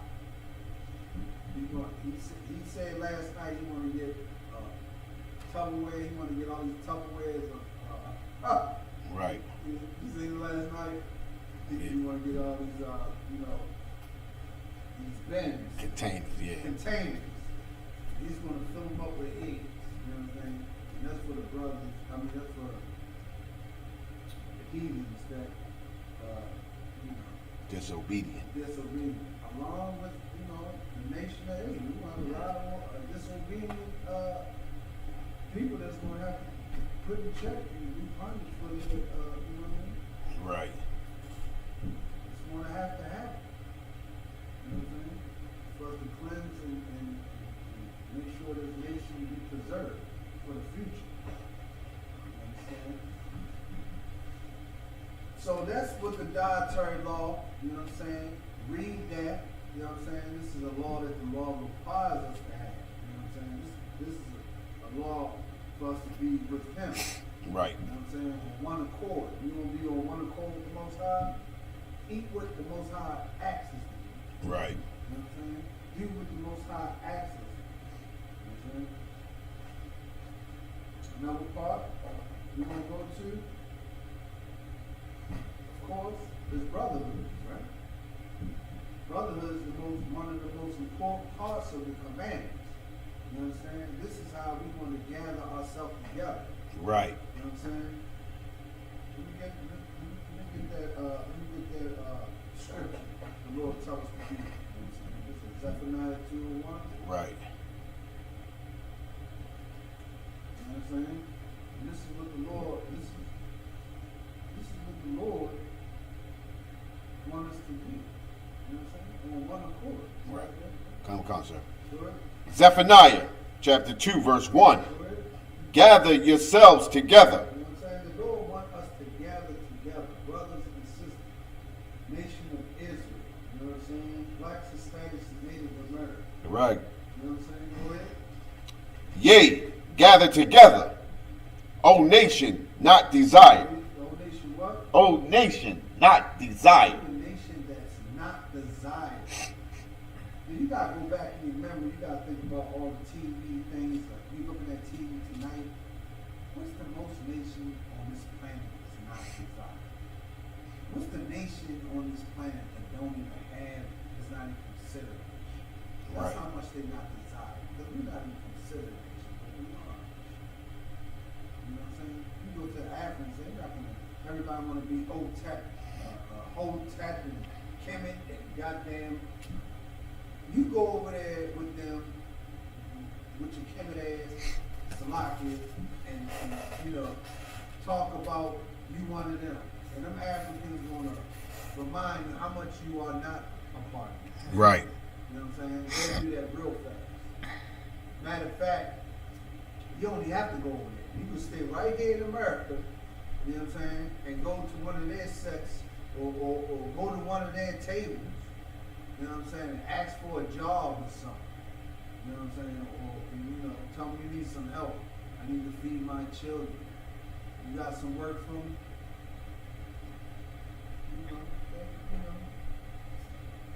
He said last night he wanna get Tupperware, he wanna get all these Tupperwares of Right. you seen last night? Yeah. You wanna get all these these bins. Containers, yeah. Containers. He's gonna fill them up with eggs. You know what I'm saying? And that's for the brothers. I mean, that's for the heathens that, Disobedient. disobedient. Along with, the nation of Israel. We want a lot of disobedient people that's gonna have to put in check and be punished for their, you know what I mean? Right. It's gonna have to happen. You know what I'm saying? For us to cleanse and make sure this nation be preserved for the future. You understand? So that's what the dietary law, you know what I'm saying? Read that, you know what I'm saying? This is a law that the law requires us to have. You know what I'm saying? This is a law for us to be with him. Right. You know what I'm saying? On one accord. You want to be on one accord with the Most High? Eat what the Most High asks us to do. Right. You know what I'm saying? Do what the Most High asks us to do. You know what I'm saying? Another part we want to go to, of course, is brotherhood, right? Brotherhood is one of the most important parts of the commandments. You know what I'm saying? This is how we want to gather ourselves together. Right. You know what I'm saying? Let me get that scripture. The Lord tells us to do. You know what I'm saying? This is Zephaniah 2:1. Right. You know what I'm saying? And this is what the Lord, this is what the Lord wants us to do. You know what I'm saying? On one accord. Right. Come, sir. Sure. Zephaniah chapter 2, verse 1. Sure. Gather yourselves together. You know what I'm saying? The Lord wants us to gather together, brothers and sisters, nation of Israel. You know what I'm saying? Blacks, Hispanics, and Native Americans. Right. You know what I'm saying? Go ahead. Yea, gather together. O nation not desired. The nation what? O nation not desired. The nation that's not desired. And you gotta go back and remember, you gotta think about all the TV things, like you looking at TV tonight. What's the most nation on this planet that's not desired? What's the nation on this planet that don't even have, is not even considered a nation? That's Right. how much they're not desired. Because we're not even considered a nation, but we are. You know what I'm saying? You go to the Africans, they're not gonna, everybody wanna be Hotep and Kemet and goddamn. You go over there with them, with your Kemet ass, Salakia, and talk about you one of them. And them Africans gonna remind you how much you are not a part of it. Right. You know what I'm saying? They'll do that real fast. Matter of fact, you don't even have to go over there. You can stay right here in America, you know what I'm saying, and go to one of their sects or go to one of their tables, you know what I'm saying, and ask for a job or something. You know what I'm saying? Or tell me you need some help. I need to feed my children. You got some work for me?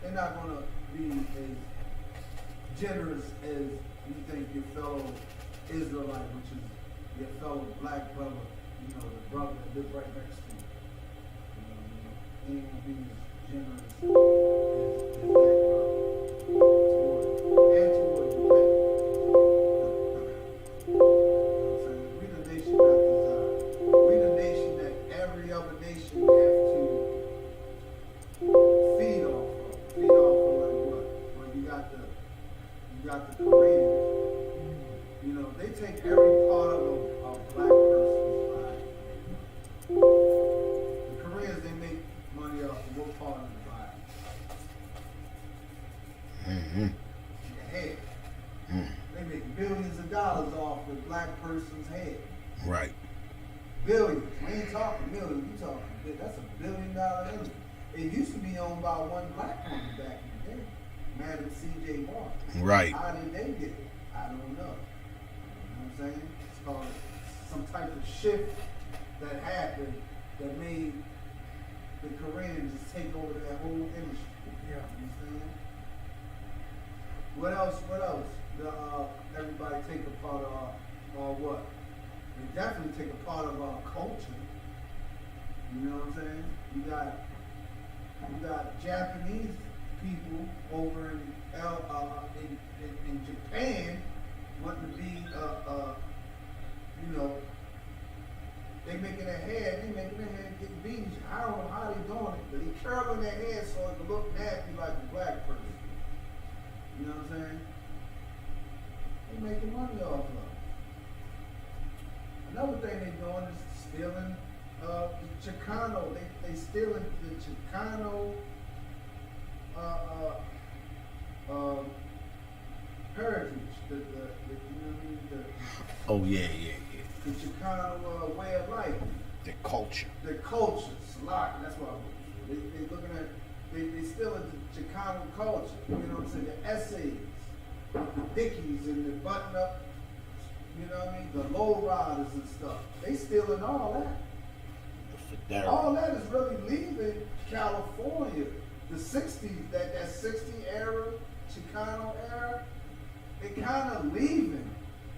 They're not gonna be as generous as you think your fellow Israelite, which is your fellow black brother, the brother that lives right next to you. They ain't gonna be as generous as that brother toward you and toward you. We the nation not desired. We the nation that every other nation have to feed off of. Feed off of like what? Well, you got the Koreans. They take every part of a black person's life Your head. They make billions of dollars off the black person's head. Right. Billions. We ain't talking millions. We talking that's $1 billion industry. It used to be owned by one black woman back in the day, Madam C.J. Walker. Right. How did they get it? I don't know. You know what I'm saying? It's called some type of shift that happened that made the Koreans just take over that whole industry. Yeah. You understand? What else? What else? Everybody take a part of what? They definitely take a part of our culture. You know what I'm saying? You got Japanese people over in Japan wanting to be you know, they making their hair getting beaten. I don't know how they doing it, but they curling their hair so it can look nasty like a black person. You know what I'm saying? They making money off of it. Another thing they doing is stealing the Chicano. They stealing the Chicano heritage. The you know what I mean? Oh yeah. The Chicano way of life. The culture. The culture. Slack. That's what I was. They looking at. They stealing the Chicano culture. You know what I'm saying? The essays, the dickies, and the button up. You know what I mean? The low riders and stuff. They stealing all that. The Federa. All that is really leaving California. The 60s, that 60 era, Chicano era, it kind of leaving.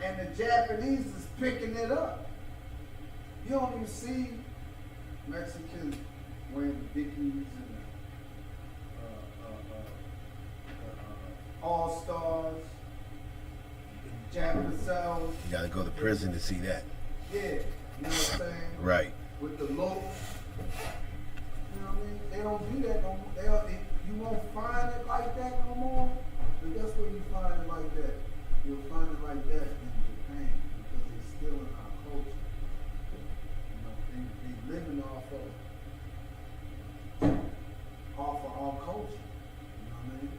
And the Japanese is picking it up. You don't even see Mexicans wearing the dickies and the All-Stars, the Japanese cells. You gotta go to prison to see that. Yeah, you know what I'm saying? Right. With the low, you know what I mean? They don't do that no more. You won't find it like that no more. But that's where you find it like that. You'll find it like that in Japan because they're stealing our culture. You know, they living off of our culture. You know what I mean?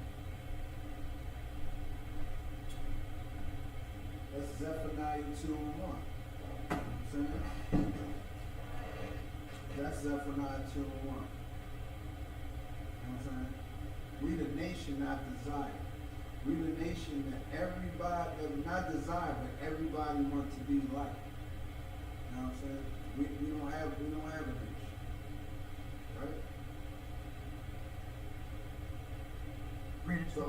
That's Zephaniah 2:1. You know what I'm saying? That's Zephaniah 2:1. You know what I'm saying? We the nation not desire. We the nation that everybody, not desire, but everybody wants to be like. You know what I'm saying? We don't have a nation. Right? Read it. So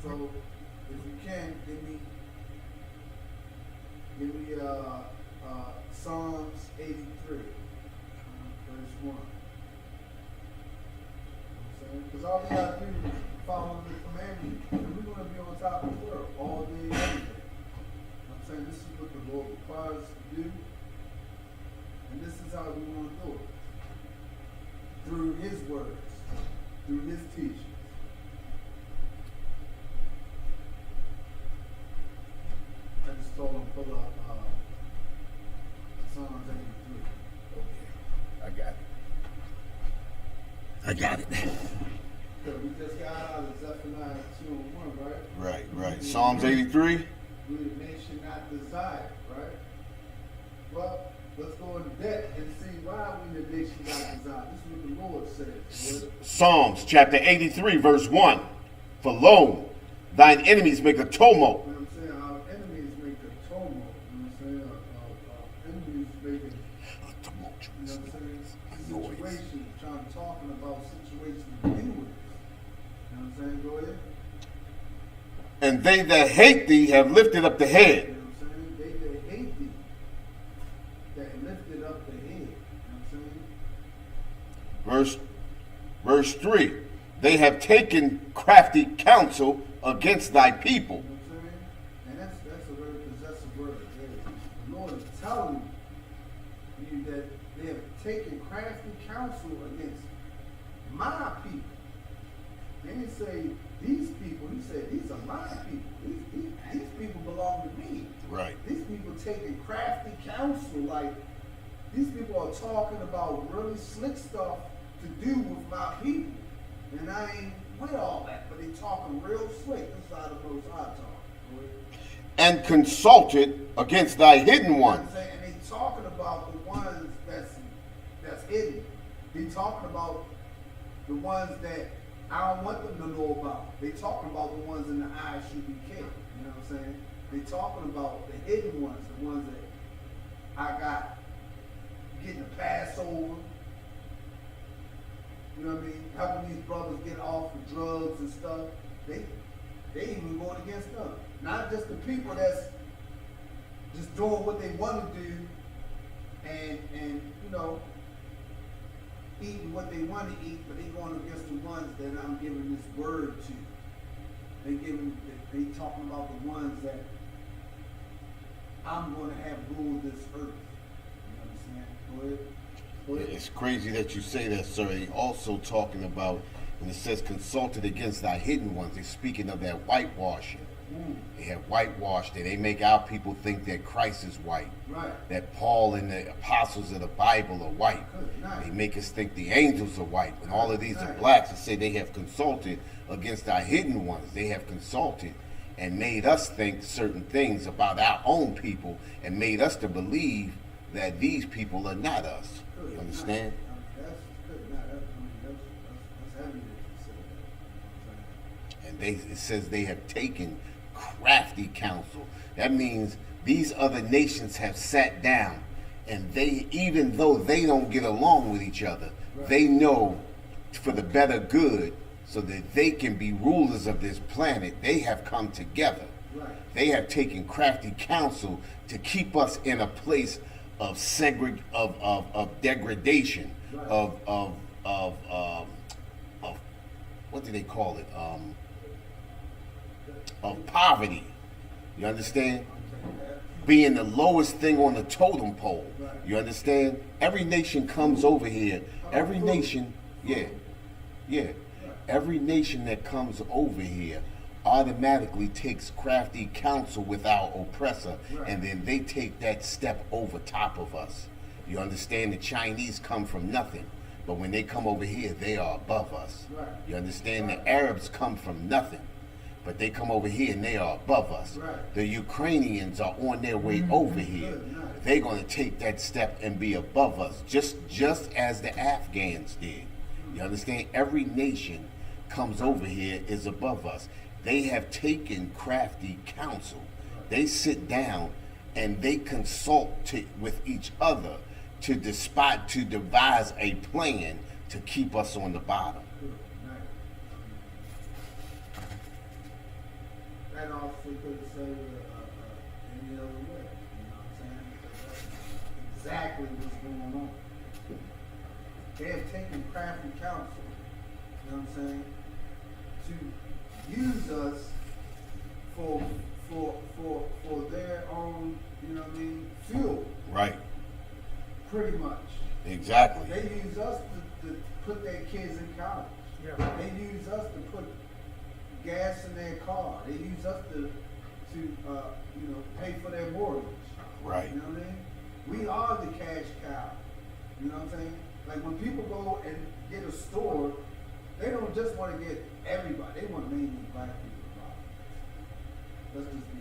if you can, give me Psalms 83, verse 1. Because all we got to do is follow the commandment, and we're going to be on top of the world all day, every day. I'm saying this is what the Lord requires us to do, and this is how we want to do it. Through His words, through His teachings. I just told him pull up Psalms 83. Okay. I got it. So we just got out of Zephaniah 2:1, right? Right. Psalms 83. We the nation not desired, right? Well, let's go into depth and see why we the nation not desired. This is what the Lord says. Psalms chapter 83, verse 1. For lo, thine enemies make a tumult. You know what I'm saying? Our enemies make a tumult. You know what I'm saying? Our enemies making, A tumultuous you know what I'm saying? noise. Situations, talking about situations to deal with. You know what I'm saying? Go ahead. And they that hate thee have lifted up the head. You know what I'm saying? They that hate thee, that lifted up the head. You know what I'm saying? Verse 3. They have taken crafty counsel against thy people. You know what I'm saying? And that's a very possessive word. The Lord is telling you that they have taken crafty counsel against my people. He didn't say these people. He said these are my people. These people belong to me. Right. These people taking crafty counsel. Like these people are talking about really slick stuff to do with my people. And I ain't with all that, but they talking real slick. This is how the Most High talk. And consulted against thy hidden You know what ones. I'm saying? And they talking about the ones that's hidden. They talking about the ones that I don't want them to know about. They talking about the ones in the eyes should be kept. You know what I'm saying? They talking about the hidden ones, the ones that I got getting the Passover. You know what I mean? Helping these brothers get off the drugs and stuff. They even going against them. Not just the people that's just doing what they want to do and you know, eating what they want to eat, but they going against the ones that I'm giving this word to. They talking about the ones that I'm going to have rule this earth. You understand? Go ahead. It's crazy that you say that, sir. They also talking about, when it says consulted against thy hidden ones, they're speaking of that whitewashing. They have whitewashed it. They make our people think that Christ is white. Right. That Paul and the apostles of the Bible are white. Good night. They make us think the angels are white. When all of these are blacks, they say they have consulted against our hidden ones. They have consulted and made us think certain things about our own people and made us to believe that these people are not us. Good You understand? night. That's good. Now, that's heavy that you said that. And it says they have taken crafty counsel. That means these other nations have sat down, and they, even though they don't get along with each other, they know for the better good, so that they can be rulers of this planet. They have come together. Right. They have taken crafty counsel to keep us in a place of degradation, Right. of what do they call it? Of poverty. You understand? Being the lowest thing on the totem pole. Right. You understand? Every nation comes over here. Every nation, yeah. Every nation that comes over here automatically takes crafty counsel with our oppressor, Right. and then they take that step over top of us. You understand? The Chinese come from nothing, but when they come over here, they are above us. Right. You understand? The Arabs come from nothing, but they come over here and they are above us. Right. The Ukrainians are on their way over here. Good night. They're going to take that step and be above us, just as the Afghans did. You understand? Every nation comes over here is above us. They have taken crafty counsel. They sit down and they consult with each other to devise a plan to keep us on the bottom. Good night. That also could say any other way. You know what I'm saying? Because that's exactly what's going on. They have taken crafty counsel, you know what I'm saying, to use us for their own, you know what I mean, fuel, Right. pretty much. Exactly. They use us to put their kids in college. Yeah. They use us to put gas in their car. They use us to pay for their mortgage. Right. You know what I mean? We are the cash cow. You know what I'm saying? Like when people go and get a store, they don't just want to get everybody. They want mainly black people to buy. Let's just be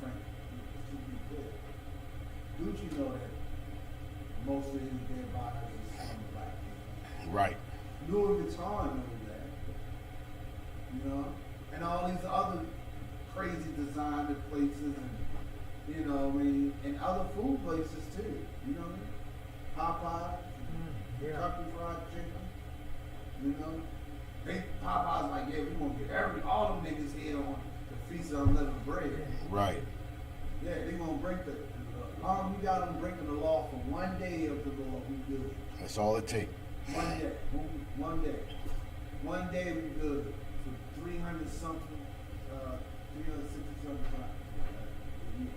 frank. Let's just be clear. Gucci know that most of their buyers is from black people. Right. Louis Vuitton knows that. You know? And all these other crazy designer places and, you know what I mean, and other food places too. You know what I mean? Popeye, Kentucky Fried Chicken. You know? Popeye's like, yeah, we gonna get all them niggas here on the Feast of Unleavened Bread. Right. Yeah, they gonna break as long as we got them breaking the law for one day of the law, we good. That's all it takes. One day. One day. One day we good. For 300 something, 360 something times.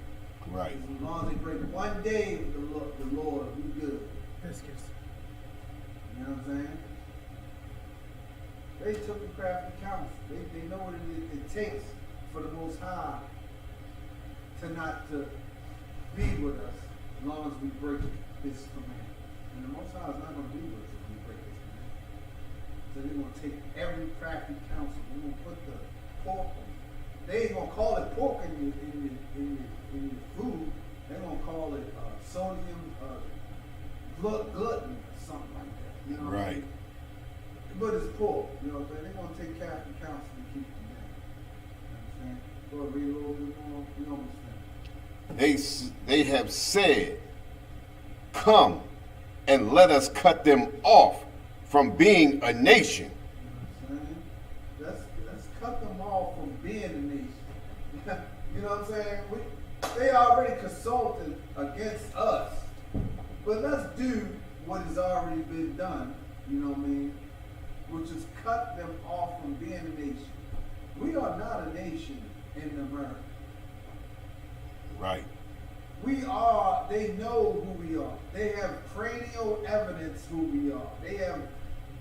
Right. As long as they break one day of the Lord, we good. Biscuits. You know what I'm saying? They took the crafty counsel. They know what it takes for the Most High to not to be with us as long as we break His command. And the Most High is not going to be with us if we break His command. So they're going to take every crafty counsel court. You know what I'm saying? They're going to take Catholic counsel to keep them down. You know what I'm saying? Go ahead, read a little bit more. You know what I'm saying? They have said, come and let us cut them off from being a nation. You know what I'm saying? Let's cut them off from being a nation. You know what I'm saying? They already consulted against us. But let's do what has already been done, you know what I mean? Which is cut them off from being a nation. We are not a nation in America. Right. We are, they know who we are. They have cranial evidence who we are. They have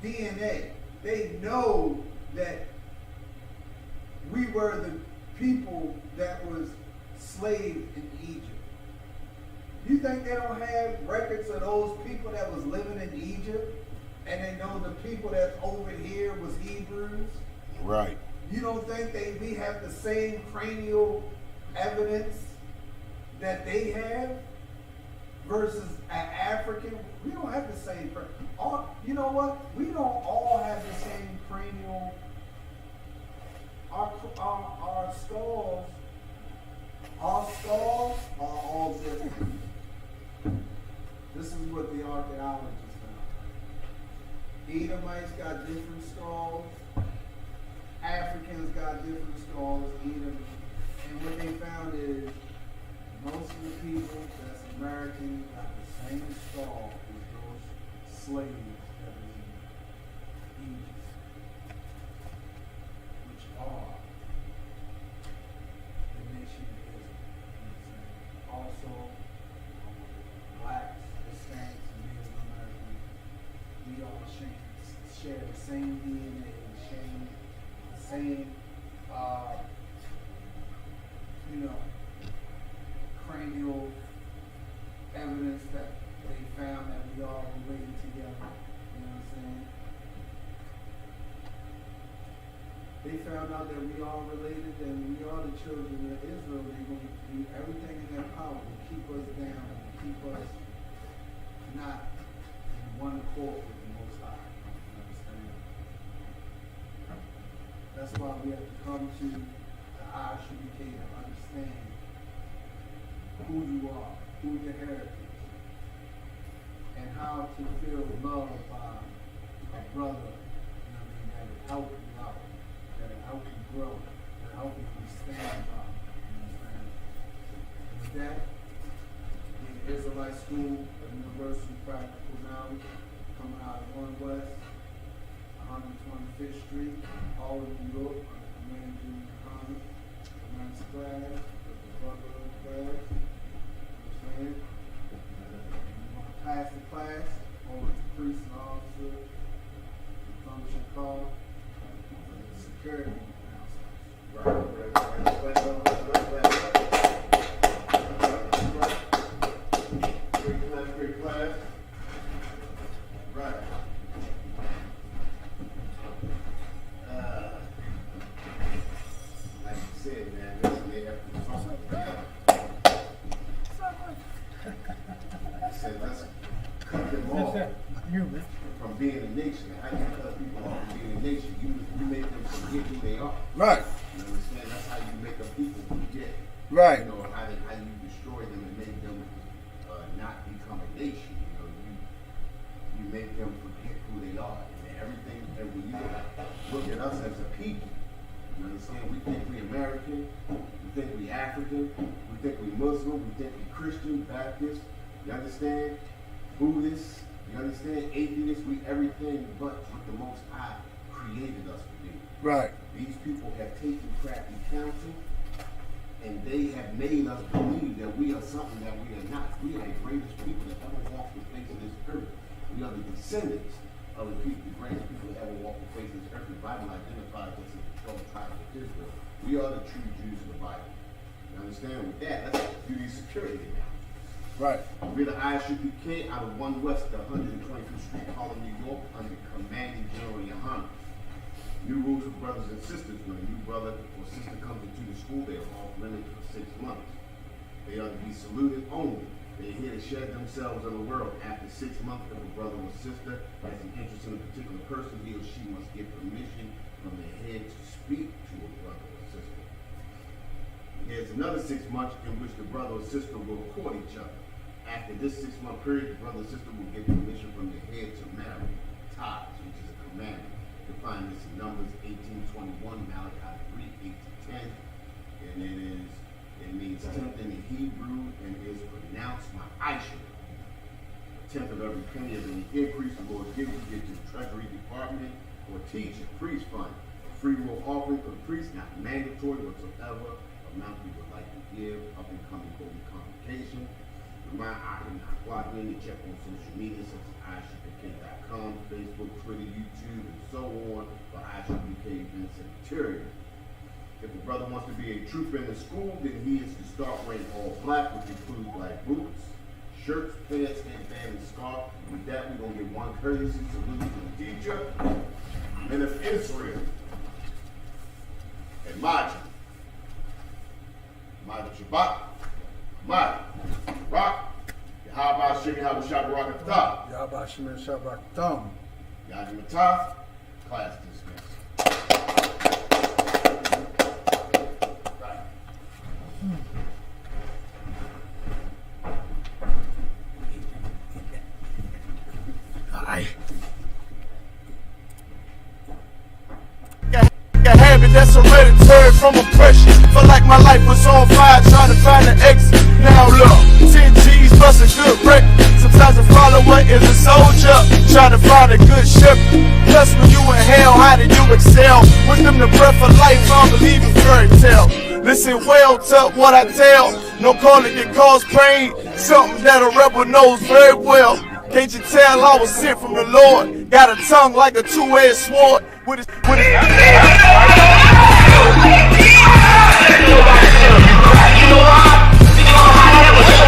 DNA. They know that we were the people that was slaves in Egypt. You think they don't have records of those people that was living in Egypt, and they know the people that's over here was Hebrews? Right. You don't think we have the same cranial evidence that they have versus an African? We don't have the same. You know what? We don't all have the same cranial. Our skulls are all different. This is what the archaeologists found. Edomites got different skulls. Africans got different skulls. And what they found is most of the people that's American got the same skull as those slaves that was in Egypt, which are the nation of Israel. Also, blacks, Hispanics, and Native Americans, we all share the same DNA, share the same, cranial evidence that they found that we all related together. You know what I'm saying? They found out that we all related and we are the children of Israel. They're going to do everything in their power to keep us down and to keep us not in one accord with the Most High. You understand? That's why we have to come to the Isupk to understand who you are, who your heritage, and how to feel loved by a brother, you know what I mean, that will help you out, that will help you grow, that will help you stand by. You understand? And with that, the Israelite School of Universal Practical Knowledge, coming out of 1 West, 125th Street, all of New York, under Command Junior Muhammad, commence class, with the Brotherhood class. You want to pass the class over to priest and officer, the function call, security Great class. Right. Like you said, man, they have to do something. I said, let's cut them off from being a nation. How do you cut people off from being a nation? You make them forget who they are. Right. You understand? That's how you make a people forget. Right. You know, how you destroy them and make them not become a nation. You know, you make them forget who they are. And everything, and when you look at us as a people, you understand? We think we American, we think we African, we think we Muslim, we think we Christian, Baptist, you understand? Buddhist, you understand? Atheist, we everything but what the Most High created us to be. Right. These people have taken crafty counsel, and they have made us believe that we are something that we are not. We are the greatest people that ever walked the face of this earth. We are the descendants of the people, the greatest people that ever walked the face of this earth. The Bible identifies us as the 12 tribes of Israel. We are the true Jews of the Bible. You understand? With that, let's do these security now. Right. We're the Isupk out of 1 West, 125th Street, Harlem, New York, under Commanding General Yohanan. New rules for brothers and sisters. When a new brother or sister comes into the school, they are off limits for 6 months. They are to be saluted only. They're here to shed themselves in the world. After 6 months, if a brother or sister has an interest in a particular person, he or she must get permission from the head to speak to a brother or sister. There's another 6 months in which the brother or sister will court each other. After this 6-month period, the brother or sister will get permission from the head to marry. Ties, which is a commandment. You can find this in Numbers 18:21, Malachi 3:8-10. And it means 10th in the Hebrew and is pronounced ma'asher. A tenth of every penny of any increase the Lord gives you to the treasury department or teacher, priest fund. A free will offering for the priest, not mandatory whatsoever. Amount you would like to give, up and coming holy convocation. Remind Aquadmin to check on social media such as isupk.com, Facebook, Twitter, YouTube, and so on for ISUPK events and material. If a brother wants to be a trooper in the school, then he is to start wearing all black, which includes black boots, shirts, pants, headband, and scarf. With that, we're going to give one courtesy salute to the teacher, men of Israel, and Majid. Majid Shabbat, Majid, Rock, Yahabah Shimmy Habu Shabbat at the top. Yahba Shimon Shabbat Thumb. Yadi Matah, class dismissed. That's hereditary from oppression. Felt like my life was on fire, trying to find an exit. Now look, 10 G's plus a good wreck. Sometimes a follower is a soldier, trying to find a good shepherd. Plus when you in hell, how did you excel? Wisdom the breath of life, I believe in fairy tale. Listen well to what I tell. No calling can cause pain, something that a rebel knows very well. Can't you tell I was sent from the Lord? Got a tongue like a two-edged sword. With his